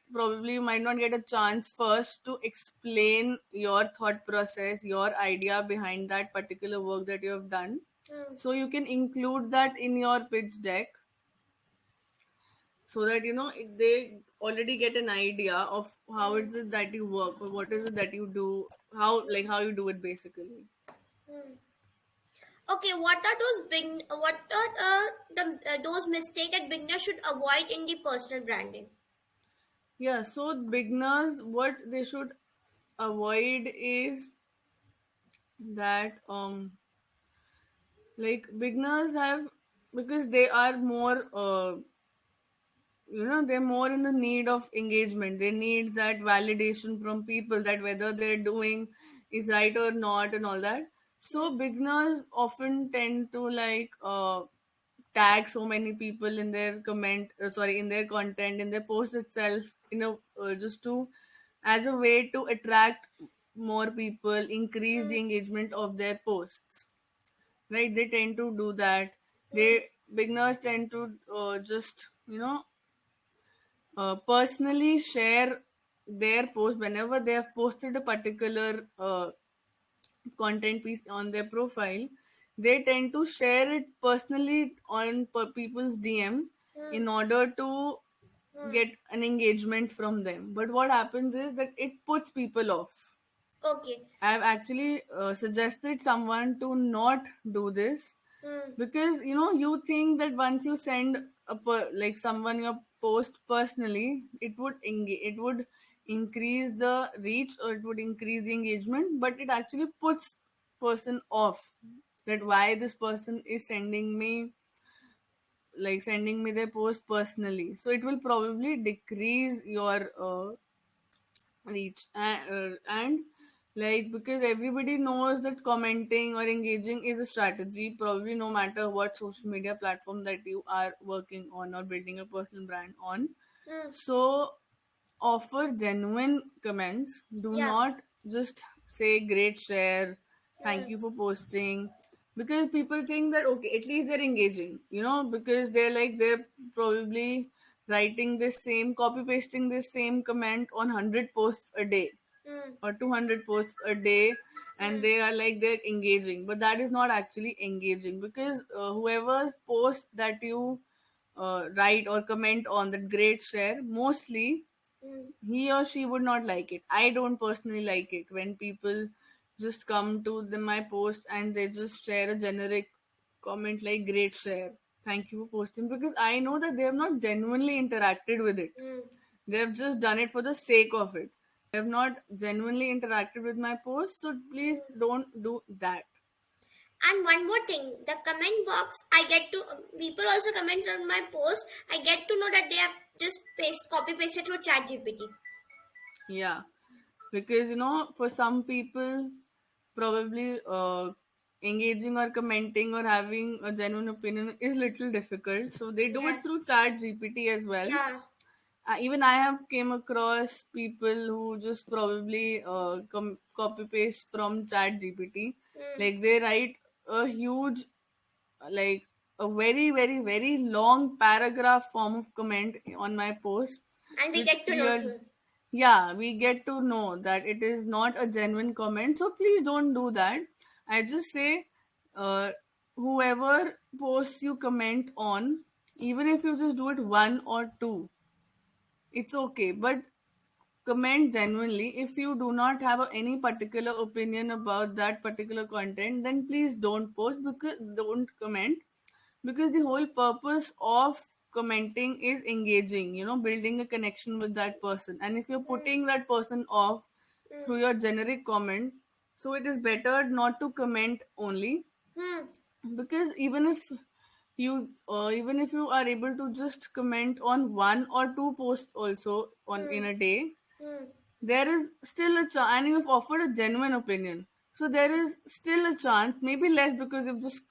Speaker 2: a chance first to explain your thought process, your idea behind that particular work that you have done.
Speaker 1: Hmm.
Speaker 2: So you can include that in your pitch deck, so that they already get an idea of how
Speaker 1: Hmm.
Speaker 2: is it that you work, or what is it that you do, how you do it basically.
Speaker 1: Hmm. Okay, what are the those mistakes that beginners should avoid in the personal branding?
Speaker 2: Yeah, so beginners, what they should avoid is that like beginners have, because they are more they're more in the need of engagement. They need that validation from people that whether they're doing is right or not and all that. So
Speaker 1: Hmm.
Speaker 2: beginners often tend to like tag so many people in their in their content, in their post itself, just to, as a way to attract more people, increase
Speaker 1: Hmm.
Speaker 2: the engagement of their posts, right? They tend to do that.
Speaker 1: Hmm.
Speaker 2: They Beginners tend to just personally share their post whenever they have posted a particular content piece on their profile. They tend to share it personally on people's DM
Speaker 1: Hmm.
Speaker 2: in order to
Speaker 1: Hmm.
Speaker 2: get an engagement from them. But what happens is that it puts people off.
Speaker 1: Okay.
Speaker 2: I've actually suggested someone to not do this,
Speaker 1: Hmm.
Speaker 2: because you think that once you send like someone your post personally, it would increase the reach, or it would increase the engagement, but it actually puts person off, that why this person is sending me their post personally. So it will probably decrease your reach, and like, because everybody knows that commenting or engaging is a strategy, probably no matter what social media platform that you are working on or building a personal brand on.
Speaker 1: Hmm.
Speaker 2: So offer genuine comments. Do
Speaker 1: Yeah.
Speaker 2: not just say great share, thank
Speaker 1: Hmm.
Speaker 2: you for posting, because people think that okay, at least they're engaging, because they're probably writing this same, copy pasting this same comment on 100 posts a day
Speaker 1: Hmm.
Speaker 2: or 200 posts a day, and
Speaker 1: Hmm.
Speaker 2: they are like they're engaging, but that is not actually engaging, because whoever's post that you write or comment on that great share, mostly
Speaker 1: Hmm.
Speaker 2: he or she would not like it. I don't personally like it when people just come to my post and they just share a generic comment like great share, thank you for posting, because I know that they have not genuinely interacted with it.
Speaker 1: Hmm.
Speaker 2: They have just done it for the sake of it. They have not genuinely interacted with my post, so please
Speaker 1: Hmm.
Speaker 2: don't do that.
Speaker 1: And one more thing, the comment box, I get to people also comments on my post. I get to know that they have just copy pasted through Chat GPT.
Speaker 2: Yeah, because for some people, probably engaging or commenting or having a genuine opinion is little difficult, so they do
Speaker 1: Yeah,
Speaker 2: it through Chat GPT as well.
Speaker 1: yeah.
Speaker 2: Even I have came across people who just probably copy paste from Chat GPT.
Speaker 1: Mm.
Speaker 2: Like they write a huge, like a very very very long paragraph form of comment on my post,
Speaker 1: And we
Speaker 2: which
Speaker 1: get to know
Speaker 2: clear,
Speaker 1: through.
Speaker 2: yeah, we get to know that it is not a genuine comment, so please don't do that. I just say, uh, whoever posts you comment on, even if you just do it one or two, it's okay, but comment genuinely. If you do not have any particular opinion about that particular content, then please don't post, because don't comment, because the whole purpose of commenting is engaging, building a connection with that person. And if you're
Speaker 1: Mm.
Speaker 2: putting that person off
Speaker 1: Mm.
Speaker 2: through your generic comment, so it is better not to comment only,
Speaker 1: Hmm.
Speaker 2: because even if you are able to just comment on one or two posts also on
Speaker 1: Hmm.
Speaker 2: in a day,
Speaker 1: Hmm.
Speaker 2: there is still a chance, and you've offered a genuine opinion, so there is still a chance, maybe less because you've just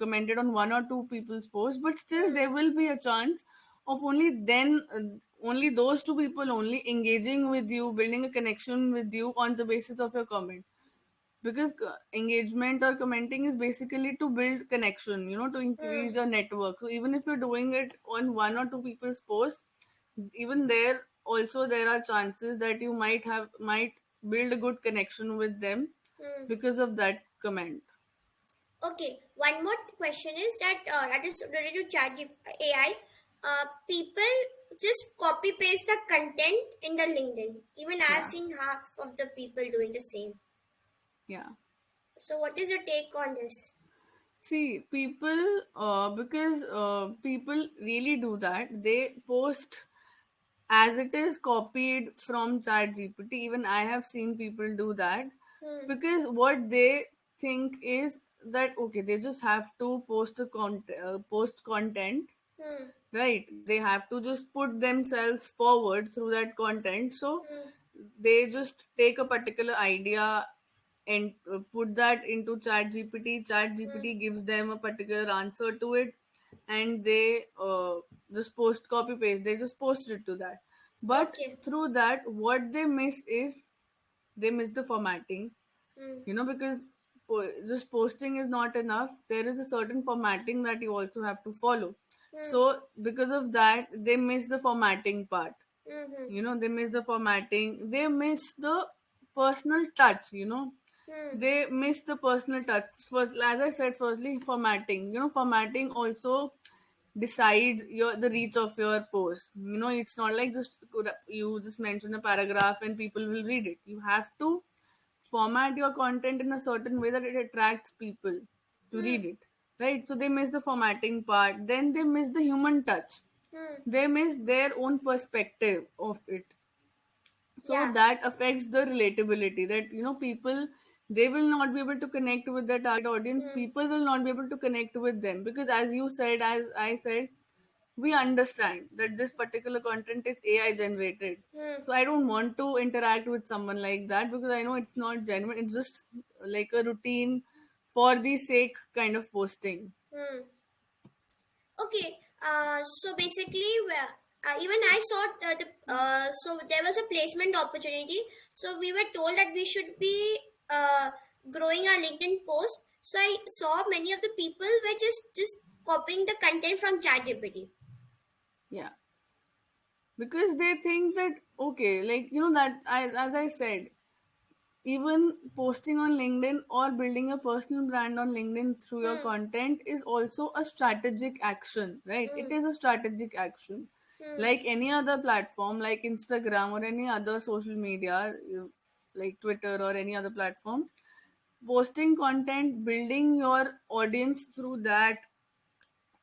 Speaker 2: commented on one or two people's posts, but still
Speaker 1: Hmm.
Speaker 2: there will be a chance of only those two people only engaging with you, building a connection with you on the basis of your comment. because engagement or commenting is basically to build connection, to
Speaker 1: Hmm.
Speaker 2: increase your network. So even if you're doing it on one or two people's posts, even there also there are chances that you might build a good connection with them
Speaker 1: Hmm.
Speaker 2: because of that comment.
Speaker 1: Okay, one more question is that is related to AI. People just copy paste the content in the LinkedIn. Even I have
Speaker 2: Yeah.
Speaker 1: seen half of the people doing the same.
Speaker 2: Yeah.
Speaker 1: So, what is your take on this?
Speaker 2: See, people, because people really do that. They post as it is copied from ChatGPT. Even I have seen people do that
Speaker 1: Hmm.
Speaker 2: because what they think is that okay, they just have to post content,
Speaker 1: Hmm.
Speaker 2: right? They have to just put themselves forward through that content. So
Speaker 1: Hmm.
Speaker 2: they just take a particular idea and put that into ChatGPT.
Speaker 1: Hmm.
Speaker 2: ChatGPT gives them a particular answer to it, and they just post copy paste. They just post it to that. But
Speaker 1: Okay.
Speaker 2: through that, what they miss is they miss the formatting.
Speaker 1: Hmm.
Speaker 2: Because just posting is not enough. There is a certain formatting that you also have to follow.
Speaker 1: Hmm.
Speaker 2: So because of that, they miss the formatting part.
Speaker 1: Hmm. Hmm.
Speaker 2: They miss the formatting. They miss the personal touch.
Speaker 1: Hmm.
Speaker 2: They miss the personal touch. First, as I said, firstly, formatting. Formatting also decides the reach of your post. It's not like just you just mention a paragraph and people will read it. You have to format your content in a certain way that it attracts people to
Speaker 1: Hmm.
Speaker 2: read it, right? So they miss the formatting part. Then they miss the human touch.
Speaker 1: Hmm.
Speaker 2: They miss their own perspective of it. So
Speaker 1: Yeah.
Speaker 2: that affects the relatability, that people, they will not be able to connect with their target audience.
Speaker 1: Hmm.
Speaker 2: People will not be able to connect with them because, as you said, as I said, we understand that this particular content is AI generated.
Speaker 1: Hmm.
Speaker 2: So I don't want to interact with someone like that because I know it's not genuine. It's just like a routine for the sake kind of posting.
Speaker 1: Hmm. Okay, so basically, even I saw so there was a placement opportunity. So we were told that we should be growing our LinkedIn post. So I saw many of the people were just copying the content from ChatGPT.
Speaker 2: Yeah, because they think that okay, like that as I said, even posting on LinkedIn or building a personal brand on LinkedIn through your
Speaker 1: Hmm.
Speaker 2: content is also a strategic action, right? It
Speaker 1: Hmm.
Speaker 2: is a strategic action.
Speaker 1: Hmm.
Speaker 2: Like any other platform, like Instagram or any other social media, like Twitter or any other platform, posting content, building your audience through that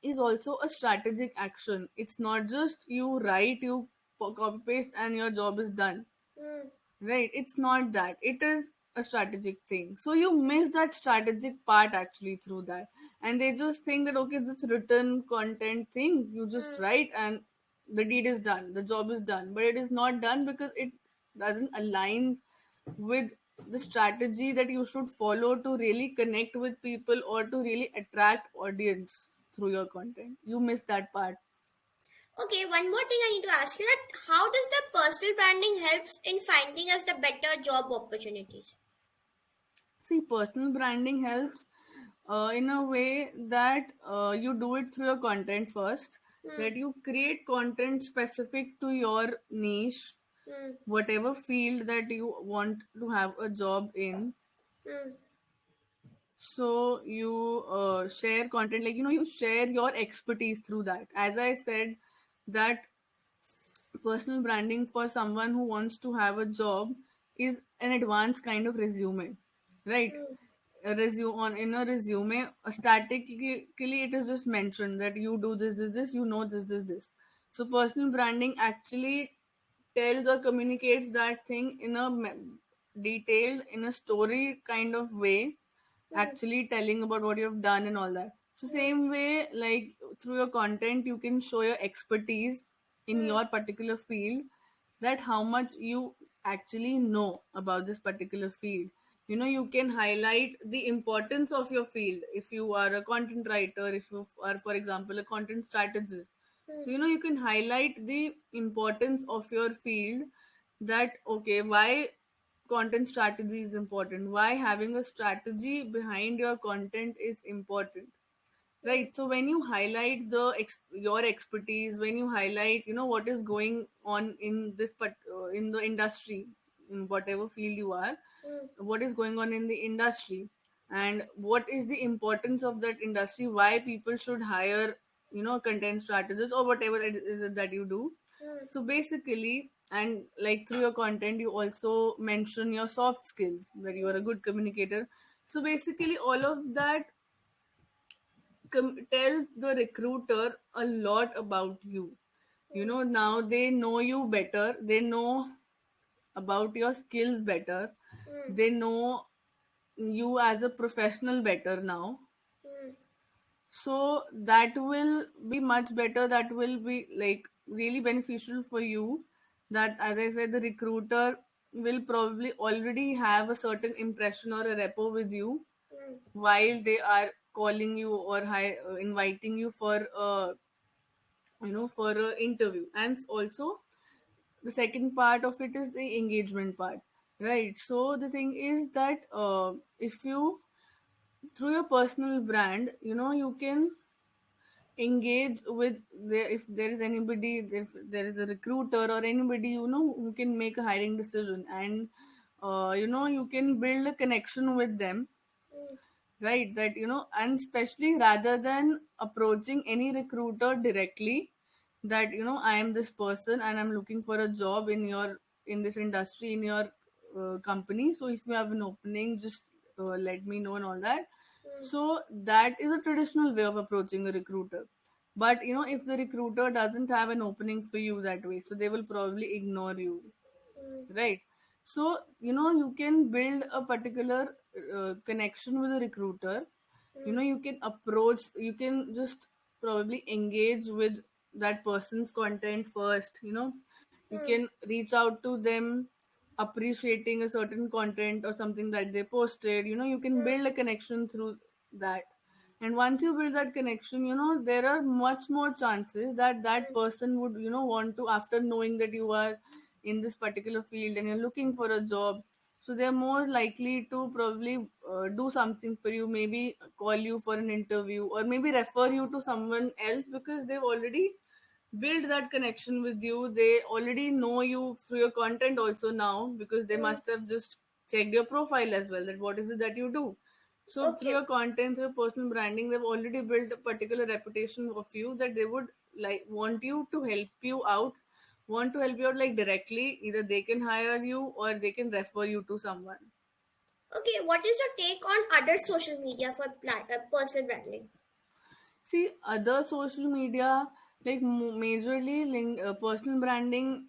Speaker 2: is also a strategic action. It's not just you write, you copy paste, and your job is done.
Speaker 1: Hmm.
Speaker 2: Right, it's not that. It is a strategic thing. So you miss that strategic part actually through that. And they just think that okay, this written content thing, you just
Speaker 1: Hmm.
Speaker 2: write and the deed is done, the job is done. But it is not done because it doesn't align with the strategy that you should follow to really connect with people or to really attract audience through your content. You miss that part.
Speaker 1: Okay, one more thing I need to ask you that how does the personal branding helps in finding us the better job opportunities?
Speaker 2: See, personal branding helps in a way that you do it through your content first,
Speaker 1: Hmm.
Speaker 2: that you create content specific to your niche,
Speaker 1: Hmm.
Speaker 2: whatever field that you want to have a job in.
Speaker 1: Hmm.
Speaker 2: So you share content, like, you share your expertise through that. As I said, that personal branding for someone who wants to have a job is an advanced kind of resume, right?
Speaker 1: Hmm.
Speaker 2: A resume on in a resume, statically it is just mentioned that you do this, this. So personal branding actually tells or communicates that thing in a detailed, in a story kind of way,
Speaker 1: Hmm.
Speaker 2: actually telling about what you have done and all that. So
Speaker 1: Hmm.
Speaker 2: same way, like through your content, you can show your expertise in
Speaker 1: Hmm.
Speaker 2: your particular field, that how much you actually know about this particular field. You can highlight the importance of your field if you are a content writer, if you are, for example, a content strategist.
Speaker 1: Hmm.
Speaker 2: So you can highlight the importance of your field, that okay, why content strategy is important, why having a strategy behind your content is important,
Speaker 1: Mm,
Speaker 2: right? So when you highlight your expertise, when you highlight, what is going on in in the industry, in whatever field you are,
Speaker 1: mm,
Speaker 2: what is going on in the industry, and what is the importance of that industry, why people should hire, content strategists or whatever it is that you do.
Speaker 1: mm,
Speaker 2: So basically, and like through your content you also mention your soft skills, that you are a good communicator. So basically all of that tells the recruiter a lot about you.
Speaker 1: mm,
Speaker 2: Now they know you better, they know about your skills better,
Speaker 1: mm,
Speaker 2: they know you as a professional better now.
Speaker 1: mm,
Speaker 2: So that will be much better, that will be like really beneficial for you. That, as I said, the recruiter will probably already have a certain impression or a rapport with you
Speaker 1: mm,
Speaker 2: while they are calling you or inviting you for for a interview. And also the second part of it is the engagement part, right? So the thing is that if you, through your personal brand, you can engage with if there is anybody, if there is a recruiter or anybody who can make a hiring decision, and you can build a connection with them,
Speaker 1: mm,
Speaker 2: right? That, and especially rather than approaching any recruiter directly, that, I am this person and I'm looking for a job in this industry, in your company, so if you have an opening, just let me know and all that.
Speaker 1: mm,
Speaker 2: So that is a traditional way of approaching a recruiter. But if the recruiter doesn't have an opening for you that way, so they will probably ignore you,
Speaker 1: mm,
Speaker 2: right? So you can build a particular connection with a recruiter.
Speaker 1: mm,
Speaker 2: You can approach, you can just probably engage with that person's content first. You
Speaker 1: mm,
Speaker 2: can reach out to them appreciating a certain content or something that they posted. You can
Speaker 1: mm,
Speaker 2: build a connection through that. And once you build that connection, there are much more chances that that
Speaker 1: mm,
Speaker 2: person would, want to, after knowing that you are in this particular field and you're looking for a job, so they're more likely to probably do something for you, maybe call you for an interview or maybe refer you to someone else, because they've already build that connection with you. They already know you through your content also now, because they
Speaker 1: mm.
Speaker 2: must have just checked your profile as well, that what is it that you do. So through
Speaker 1: Okay.
Speaker 2: your content, through personal branding, they've already built a particular reputation of you, that they would like want you to help you out, want to help you out like directly. Either they can hire you or they can refer you to someone.
Speaker 1: Okay, what is your take on other social media for personal branding?
Speaker 2: See, other social media, like majorly personal branding,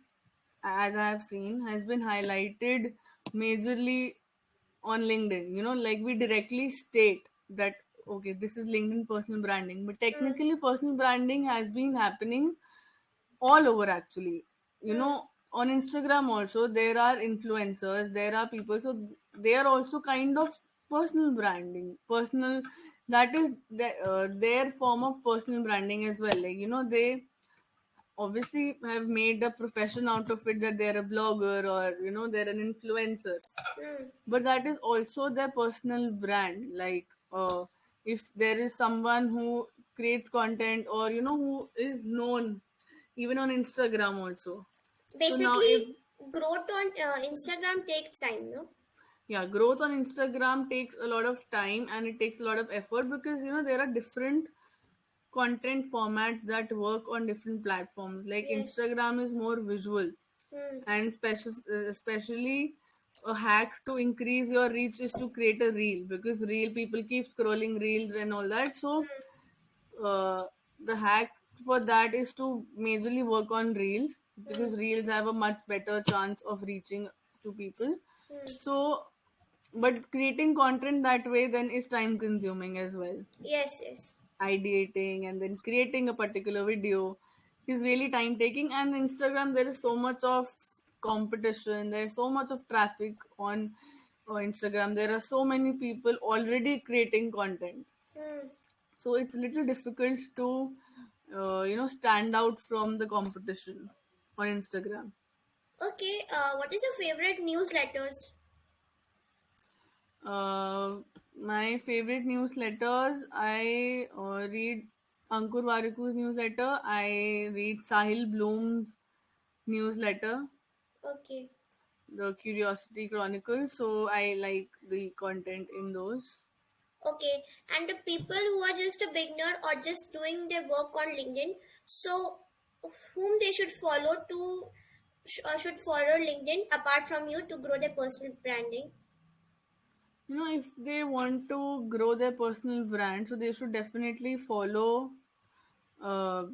Speaker 2: as I have seen, has been highlighted majorly on LinkedIn. Like we directly state that, okay, this is LinkedIn personal branding, but
Speaker 1: Mm,
Speaker 2: technically, personal branding has been happening all over actually.
Speaker 1: mm,
Speaker 2: On Instagram also, there are influencers, there are people, so they are also kind of personal branding, personal, that is their form of personal branding as well. Like, they obviously have made a profession out of it, that they're a blogger or they're an influencer,
Speaker 1: mm.
Speaker 2: but that is also their personal brand. Like if there is someone who creates content, or who is known even on Instagram also. So now if,
Speaker 1: Basically, growth on Instagram takes time, no?
Speaker 2: yeah, growth on Instagram takes a lot of time and it takes a lot of effort, because there are different content formats that work on different platforms. Like
Speaker 1: Yes.
Speaker 2: Instagram is more visual,
Speaker 1: Mm,
Speaker 2: and especially a hack to increase your reach is to create a reel, because reel people keep scrolling reels and all that. So uh, the hack for that is to majorly work on reels,
Speaker 1: mm,
Speaker 2: because reels have a much better chance of reaching to people.
Speaker 1: mm.
Speaker 2: So but creating content that way then is time consuming as well.
Speaker 1: Yes, yes.
Speaker 2: Ideating and then creating a particular video is really time taking. And Instagram, there is so much of competition, there's so much of traffic on Instagram, there are so many people already creating content,
Speaker 1: Mm.
Speaker 2: so it's a little difficult to stand out from the competition on Instagram.
Speaker 1: Okay, what is your favorite newsletters?
Speaker 2: Uh, my favorite newsletters, I read Ankur Wariku's newsletter. I read Sahil Bloom's newsletter,
Speaker 1: Okay.
Speaker 2: the Curiosity Chronicle. So I like the content in those.
Speaker 1: Okay. And the people who are just a beginner or just doing their work on LinkedIn, so whom they should follow to should follow LinkedIn apart from you to grow their personal branding.
Speaker 2: If they want to grow their personal brand, so they should definitely follow uh,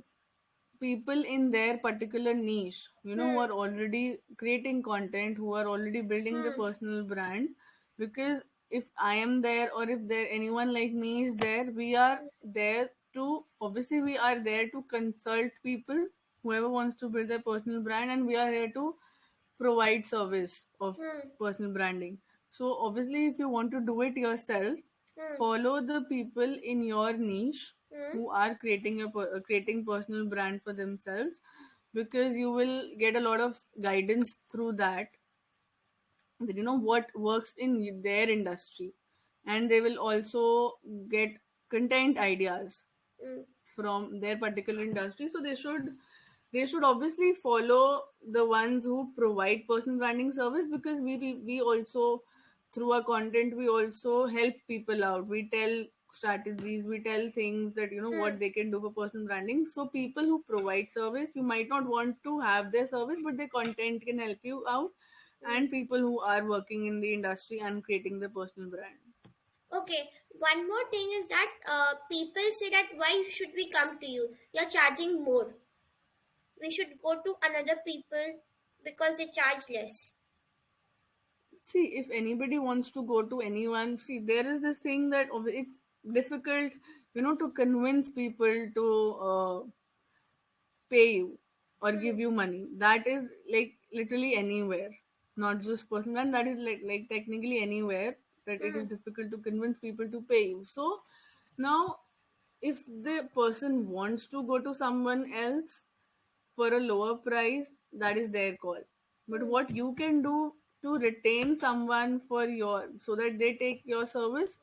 Speaker 2: people in their particular niche, who
Speaker 1: Hmm.
Speaker 2: are already creating content, who are already building the
Speaker 1: Hmm.
Speaker 2: personal brand. Because if I am there, or if there anyone like me is there, we are there to, obviously we are there to consult people, whoever wants to build their personal brand, and we are here to provide service of
Speaker 1: Hmm.
Speaker 2: personal branding. So obviously, if you want to do it yourself,
Speaker 1: Hmm.
Speaker 2: follow the people in your niche
Speaker 1: Hmm.
Speaker 2: who are creating personal brand for themselves, because you will get a lot of guidance through that what works in their industry, and they will also get content ideas
Speaker 1: Hmm.
Speaker 2: from their particular industry. So they should obviously follow the ones who provide personal branding service, because we also, through our content, we also help people out. We tell strategies, we tell things that
Speaker 1: Hmm.
Speaker 2: what they can do for personal branding. So people who provide service, you might not want to have their service, but their content can help you out.
Speaker 1: Hmm.
Speaker 2: And people who are working in the industry and creating their personal brand.
Speaker 1: Okay, one more thing is that people say that why should we come to you? You're charging more. We should go to another people because they charge less.
Speaker 2: See, if anybody wants to go to anyone, see, there is this thing that it's difficult, to convince people to pay you or
Speaker 1: Hmm.
Speaker 2: give you money. That is like literally anywhere, not just personal, and that is like technically anywhere, that it is
Speaker 1: Hmm.
Speaker 2: difficult to convince people to pay you. So now, if the person wants to go to someone else for a lower price, that is their call. But
Speaker 1: Hmm.
Speaker 2: what you can do to retain someone for your, so that they take your service,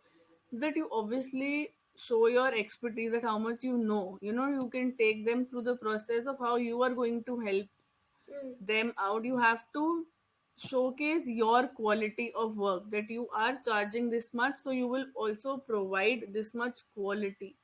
Speaker 2: that you obviously show your expertise, that how much you can take them through the process of how you are going to help
Speaker 1: Hmm.
Speaker 2: them out. You have to showcase your quality of work, that you are charging this much, so you will also provide this much quality.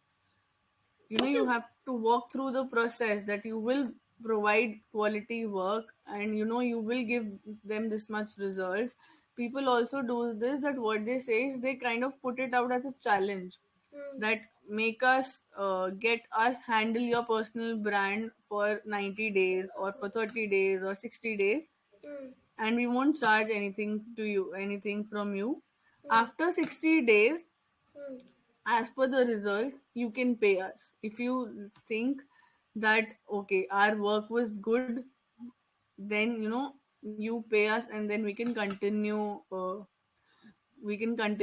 Speaker 2: You
Speaker 1: Okay.
Speaker 2: have to walk through the process, that you will provide quality work, and you will give them this much results. People also do this, that what they say is they kind of put it out as a challenge,
Speaker 1: Hmm.
Speaker 2: that make us get us handle your personal brand for 90 days or for 30 days or 60 days,
Speaker 1: Hmm.
Speaker 2: and we won't charge anything from you.
Speaker 1: Hmm.
Speaker 2: After 60 days,
Speaker 1: Hmm.
Speaker 2: as per the results, you can pay us. If you think that okay, our work was good, then you pay us, and then we can continue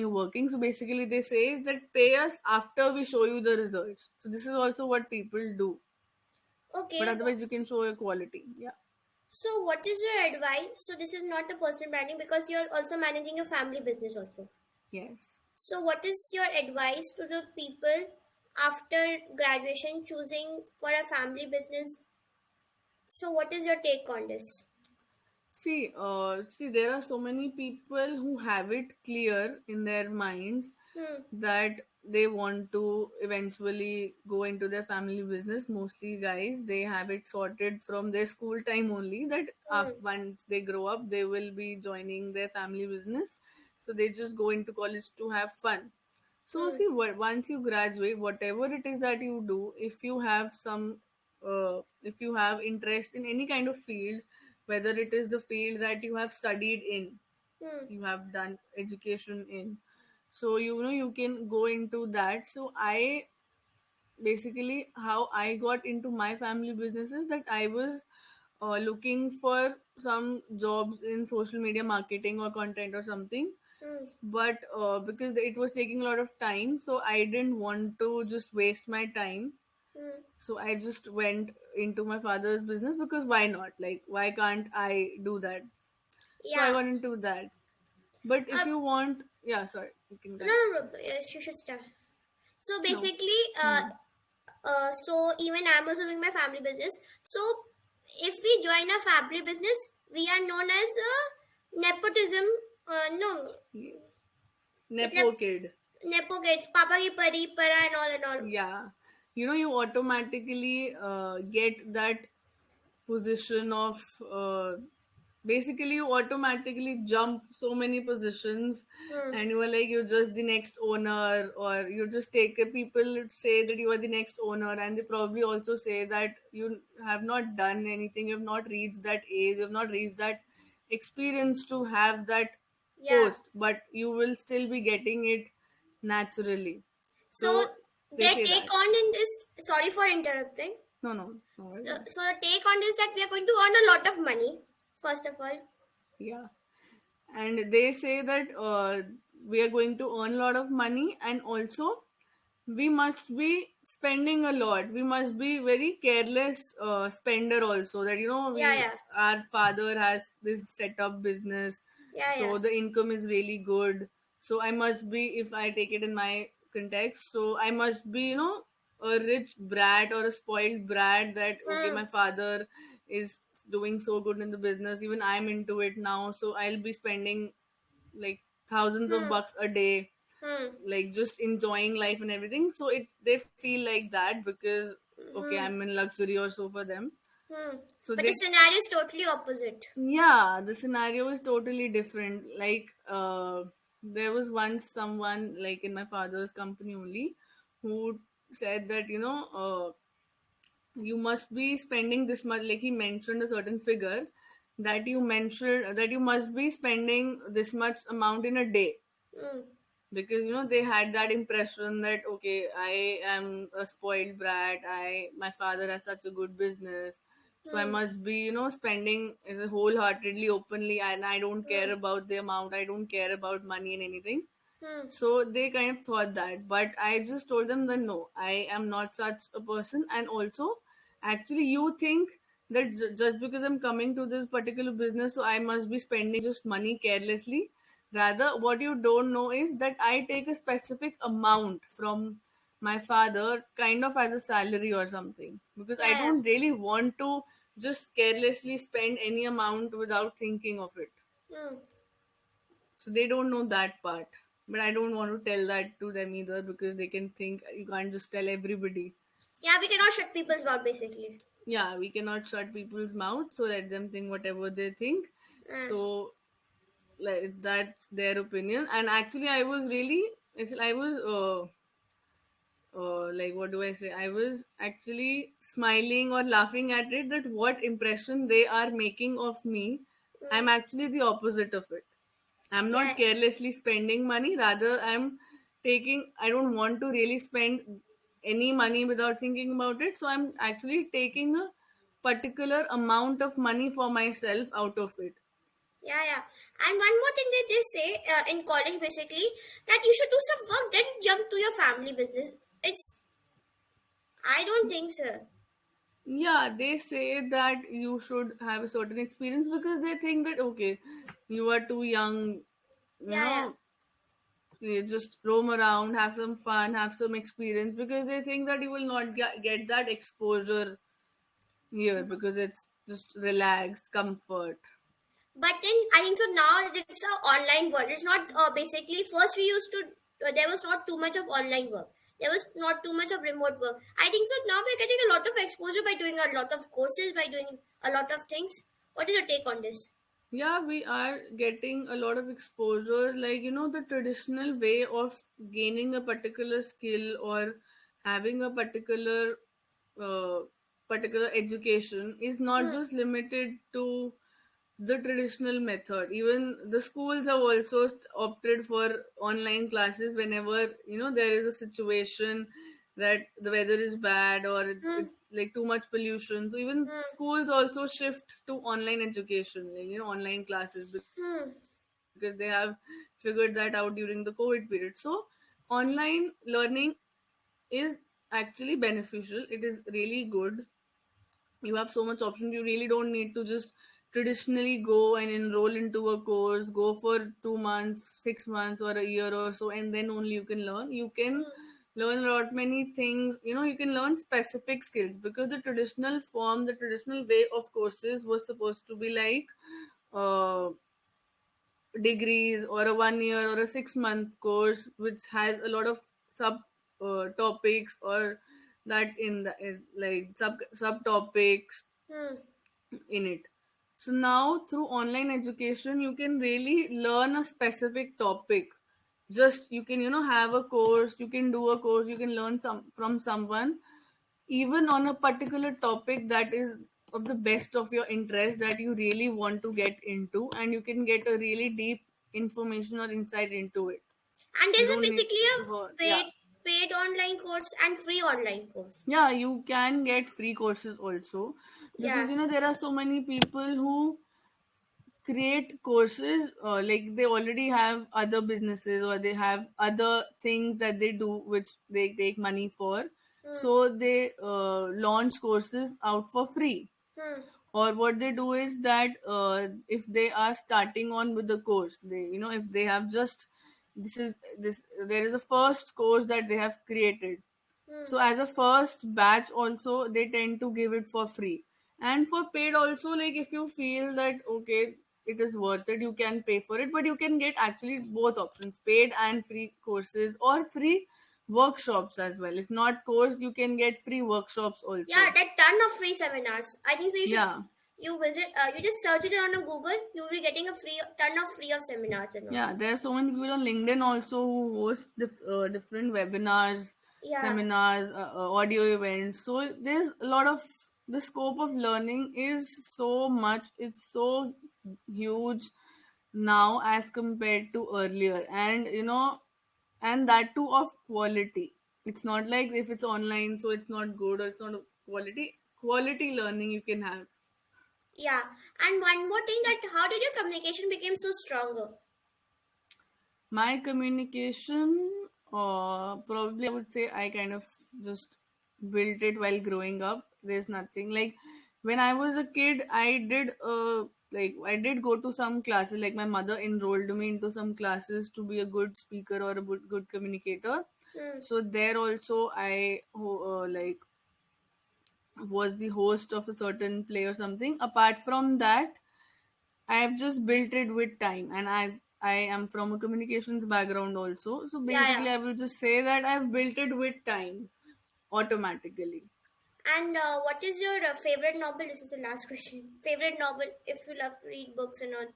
Speaker 2: working. So basically they say is that pay us after we show you the results. So this is also what people do, but
Speaker 1: Okay.
Speaker 2: otherwise you can show your quality. Yeah.
Speaker 1: So, what is your advice? So, this is not the personal branding because you're also managing your family business also.
Speaker 2: Yes.
Speaker 1: So, what is your advice to the people after graduation choosing for a family business? So, what is your take on this?
Speaker 2: See, there are so many people who have it clear in their mind
Speaker 1: Hmm.
Speaker 2: that they want to eventually go into their family business. Mostly guys, they have it sorted from their school time only, that
Speaker 1: Hmm.
Speaker 2: once they grow up, they will be joining their family business. So they just go into college to have fun. So
Speaker 1: Hmm.
Speaker 2: see, once you graduate, whatever it is that you do, if you have interest in any kind of field, whether it is the field that you have studied in,
Speaker 1: Hmm.
Speaker 2: you have done education in, so you can go into that. So I basically, how I got into my family businesses, that I was looking for some jobs in social media marketing or content or something,
Speaker 1: Hmm.
Speaker 2: but because it was taking a lot of time, so I didn't want to just waste my time.
Speaker 1: Hmm.
Speaker 2: So I just went into my father's business, because why not, like why can't I do that? So I
Speaker 1: Yeah.
Speaker 2: got into that. But if
Speaker 1: Uh,
Speaker 2: you want, yeah, sorry, you can
Speaker 1: no,
Speaker 2: continue.
Speaker 1: no, no. Yes, you should start. So
Speaker 2: No.
Speaker 1: basically,
Speaker 2: Hmm.
Speaker 1: so even I'm also doing my family business. So if we join a family business, we are known as nepotism. No,
Speaker 2: Ye-
Speaker 1: मतलब
Speaker 2: Nepo kid.
Speaker 1: nepo kids, Papa ki pari, para and all.
Speaker 2: Yeah. You automatically get that position of basically you automatically jump so many positions,
Speaker 1: Hmm.
Speaker 2: and you are like you're just the next owner, or you just take people say that you are the next owner, and they probably also say that you have not done anything, you have not reached that age, you have not reached that experience to have that
Speaker 1: Yeah.
Speaker 2: post, but you will still be getting it naturally.
Speaker 1: So
Speaker 2: So they
Speaker 1: their
Speaker 2: say
Speaker 1: take
Speaker 2: that.
Speaker 1: on in this. Sorry for interrupting.
Speaker 2: No, no, no worries.
Speaker 1: So the take on this that we are going to earn a lot of money. First of all.
Speaker 2: Yeah. And they say that we are going to earn a lot of money, and also we must be spending a lot, we must be very careless spender also, that
Speaker 1: Yeah,
Speaker 2: we
Speaker 1: yeah,
Speaker 2: our father has this setup business,
Speaker 1: yeah, yeah.
Speaker 2: so the income is really good. So I must be, if I take it in my context, so I must be a rich brat or a spoiled brat, that okay,
Speaker 1: Hmm.
Speaker 2: my father is doing so good in the business, even I'm into it now, so I'll be spending like thousands of
Speaker 1: Hmm.
Speaker 2: bucks a day,
Speaker 1: Hmm.
Speaker 2: like just enjoying life and everything. So it they feel like that because okay,
Speaker 1: Hmm.
Speaker 2: I'm in luxury or so for them.
Speaker 1: Hmm.
Speaker 2: So
Speaker 1: But the
Speaker 2: they,
Speaker 1: scenario is totally opposite.
Speaker 2: yeah, the scenario is totally different. Like there was once someone like in my father's company only who said that you must be spending this much, like he mentioned a certain figure, that you mentioned that you must be spending this much amount in a day,
Speaker 1: Hmm.
Speaker 2: because they had that impression that okay, I am a spoiled brat, my father has such a good business, so I
Speaker 1: Hmm.
Speaker 2: must be spending wholeheartedly, openly, and I don't care
Speaker 1: Hmm.
Speaker 2: about the amount, I don't care about money and anything.
Speaker 1: Hmm.
Speaker 2: So they kind of thought that, but I just told them that no, I am not such a person. And also, actually, you think that just because I'm coming to this particular business, so I must be spending just money carelessly. Rather, what you don't know is that I take a specific amount from my father, kind of as a salary or something, because I
Speaker 1: Yeah, yeah.
Speaker 2: don't really want to just carelessly spend any amount without thinking of it.
Speaker 1: Hmm.
Speaker 2: So they don't know that part. But I don't want to tell that to them either, because they can think you can't just tell everybody.
Speaker 1: Yeah, we cannot shut people's mouth basically.
Speaker 2: Yeah, we cannot shut people's mouth, so let them think whatever they think.
Speaker 1: Hmm.
Speaker 2: So like that's their opinion. And actually, I was really, I was like, what do I say? I was actually smiling or laughing at it, that what impression they are making of me.
Speaker 1: Hmm.
Speaker 2: I'm actually the opposite of it. I'm
Speaker 1: Yeah.
Speaker 2: not carelessly spending money. Rather, I don't want to really spend any money without thinking about it. So I'm actually taking a particular amount of money for myself out of it.
Speaker 1: Yeah, yeah. And one more thing that they say in college basically that you should do some work, then jump to your family business. It's I don't think so.
Speaker 2: Yeah, they say that you should have a certain experience, because they think that okay, you are too young, you
Speaker 1: Yeah, yeah.
Speaker 2: know, you just roam around, have some fun, have some experience, because they think that you will not get that exposure here, because it's just relaxed comfort.
Speaker 1: But then I think so now it's a online world. It's not basically first we used to there was not too much of online work. There was not too much of remote work. I think so now we're getting a lot of exposure by doing a lot of courses, by doing a lot of things. What is your take on this?
Speaker 2: Yeah, we are getting a lot of exposure, like the traditional way of gaining a particular skill or having a uh, particular education is not
Speaker 1: Hmm.
Speaker 2: just limited to the traditional method. Even the schools have also opted for online classes whenever there is a situation that the weather is bad, or
Speaker 1: Hmm.
Speaker 2: it's like too much pollution. So even
Speaker 1: Hmm.
Speaker 2: schools also shift to online education, like, online classes, because they
Speaker 1: Hmm.
Speaker 2: have figured that out during the COVID period. So online learning is actually beneficial. It is really good. You have so much option, you really don't need to just traditionally go and enroll into a course, go for 2 months, 6 months, or a year or so, and then only you can learn. You can learn a lot many things. You can learn specific skills, because the traditional form, the traditional way of courses was supposed to be like uh, degrees, or a 1 year or a 6 month course, which has a lot of sub topics, or that in the like subtopics
Speaker 1: Hmm.
Speaker 2: in it. So now through online education, you can really learn a specific topic. Just you can have a course, you can do a course, you can learn some from someone, even on a particular topic that is of the best of your interest, that you really want to get into, and you can get a really deep information or insight into it.
Speaker 1: And
Speaker 2: You
Speaker 1: there's a
Speaker 2: don't need
Speaker 1: basically a
Speaker 2: yeah.
Speaker 1: paid online course and free online course.
Speaker 2: Yeah, you can get free courses also, because
Speaker 1: Yeah.
Speaker 2: there are so many people who create courses, like they already have other businesses, or they have other things that they do which they take money for.
Speaker 1: Hmm.
Speaker 2: So they launch courses out for free.
Speaker 1: Hmm.
Speaker 2: Or what they do is that, if they are starting on with the course, they if they have just this there is a first course that they have created.
Speaker 1: Hmm.
Speaker 2: So as a first batch also, they tend to give it for free. And for paid also, like if you feel that okay, it is worth it, you can pay for it. But you can get actually both options, paid and free courses, or free workshops as well. If not course, you can get free workshops
Speaker 1: Yeah,
Speaker 2: also.
Speaker 1: that ton of free seminars. I think so. You should
Speaker 2: Yeah.
Speaker 1: you just search it on a Google. You will be getting a free ton of free of seminars and all.
Speaker 2: Yeah, there are so many people on LinkedIn also who host different webinars,
Speaker 1: Yeah,
Speaker 2: seminars, audio events. So there's a lot of, the scope of learning is so much. It's so huge now as compared to earlier, and and that too of quality. It's not like if it's online, so it's not good, or it's not quality. Quality learning you can have.
Speaker 1: yeah. And one more thing, that how did your communication become so stronger?
Speaker 2: My communication, probably I would say I kind of just built it while growing up. There's nothing like, when I was a kid, I did go to some classes. Like my mother enrolled me into some classes to be a good speaker or a good communicator.
Speaker 1: Hmm.
Speaker 2: So there also was the host of a certain play or something. Apart from that, I have just built it with time, and I am from a communications background also. So
Speaker 1: Yeah,
Speaker 2: basically,
Speaker 1: yeah.
Speaker 2: I will just say that I've built it with time automatically.
Speaker 1: And what is your favorite novel? This is the last question. Favorite novel, if you love to read books and all.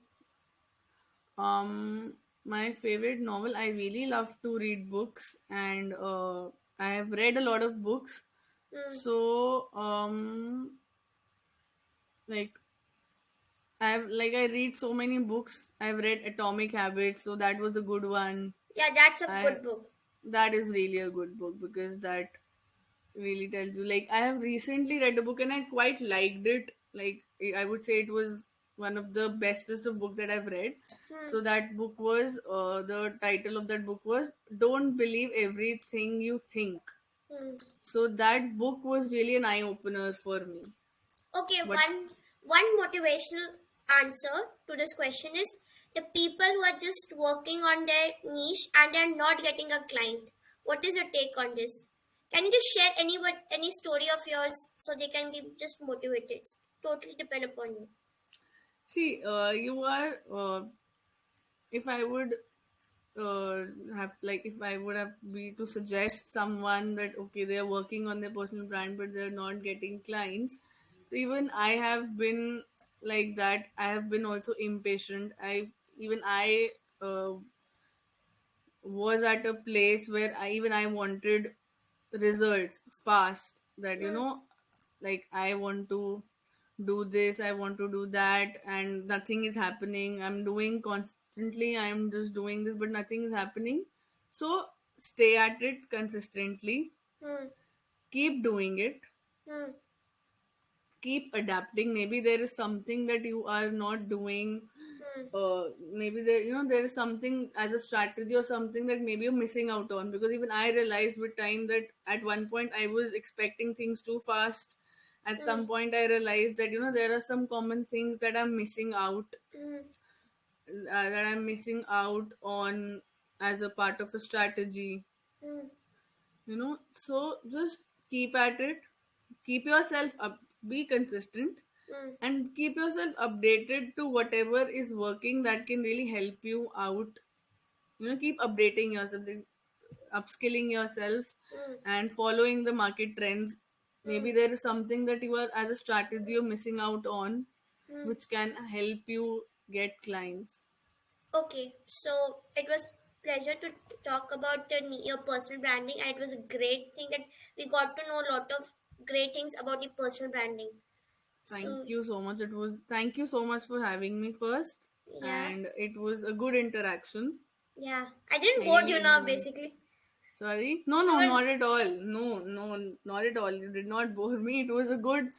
Speaker 2: My favorite novel. I really love to read books, and I have read a lot of books.
Speaker 1: Hmm.
Speaker 2: So like I read so many books. I've read Atomic Habits, so that was a good one.
Speaker 1: Yeah, that's a
Speaker 2: I
Speaker 1: good book.
Speaker 2: That is really a good book, because that really tells you. Like I have recently read a book and I quite liked it. Like I would say it was one of the bestest of books that I've read.
Speaker 1: Hmm.
Speaker 2: So that book was, the title of that book was Don't Believe Everything You Think.
Speaker 1: Hmm.
Speaker 2: So that book was really an eye opener for me.
Speaker 1: Okay,
Speaker 2: But
Speaker 1: one motivational answer to this question is the people who are just working on their niche and they're not getting a client. What is your take on this? Can you just share any story of yours so they can be just motivated? It's totally depend upon you.
Speaker 2: see, you are if I would have like if I would have be to suggest someone that okay, they are working on their personal brand but they're not getting clients. So even I have been like that. I have been also impatient. I uh, was at a place where I wanted results fast, that
Speaker 1: Hmm.
Speaker 2: like I want to do this, I want to do that, and nothing is happening. I'm doing constantly, I'm just doing this, but nothing is happening. So stay at it consistently,
Speaker 1: Hmm.
Speaker 2: keep doing it,
Speaker 1: Hmm.
Speaker 2: keep adapting. Maybe there is something that you are not doing.
Speaker 1: Hmm.
Speaker 2: Maybe there is something as a strategy or something that maybe you're missing out on, because even I realized with time that at one point I was expecting things too fast, At
Speaker 1: Mm,
Speaker 2: some point, I realized that there are some common things that I'm missing out,
Speaker 1: mm,
Speaker 2: on as a part of a strategy.
Speaker 1: mm,
Speaker 2: So just keep at it, keep yourself up, be consistent,
Speaker 1: mm,
Speaker 2: and keep yourself updated to whatever is working that can really help you out. Keep updating yourself, upskilling yourself,
Speaker 1: mm,
Speaker 2: and following the market trends.
Speaker 1: mm,
Speaker 2: Maybe there is something that you are, as a strategy, you're missing out on,
Speaker 1: mm.
Speaker 2: which can help you get clients.
Speaker 1: Okay, so it was pleasure to talk about your personal branding, and it was a great thing that we got to know a lot of great things about your personal branding.
Speaker 2: Thank
Speaker 1: So
Speaker 2: you so much. Thank you so much for having me first,
Speaker 1: yeah,
Speaker 2: and it was a good interaction.
Speaker 1: yeah, I didn't
Speaker 2: I
Speaker 1: bored
Speaker 2: really
Speaker 1: you now,
Speaker 2: enjoyed.
Speaker 1: basically.
Speaker 2: Sorry? No,
Speaker 1: You
Speaker 2: no,
Speaker 1: were
Speaker 2: not at all. No, no, not at all. You did not bore me. It was a good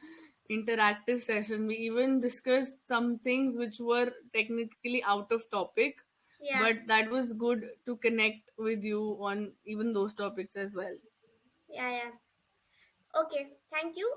Speaker 2: interactive session. We even discussed some things which were technically out of topic,
Speaker 1: yeah,
Speaker 2: but that was good to connect with you on even those topics as well.
Speaker 1: yeah, yeah. Okay, thank you.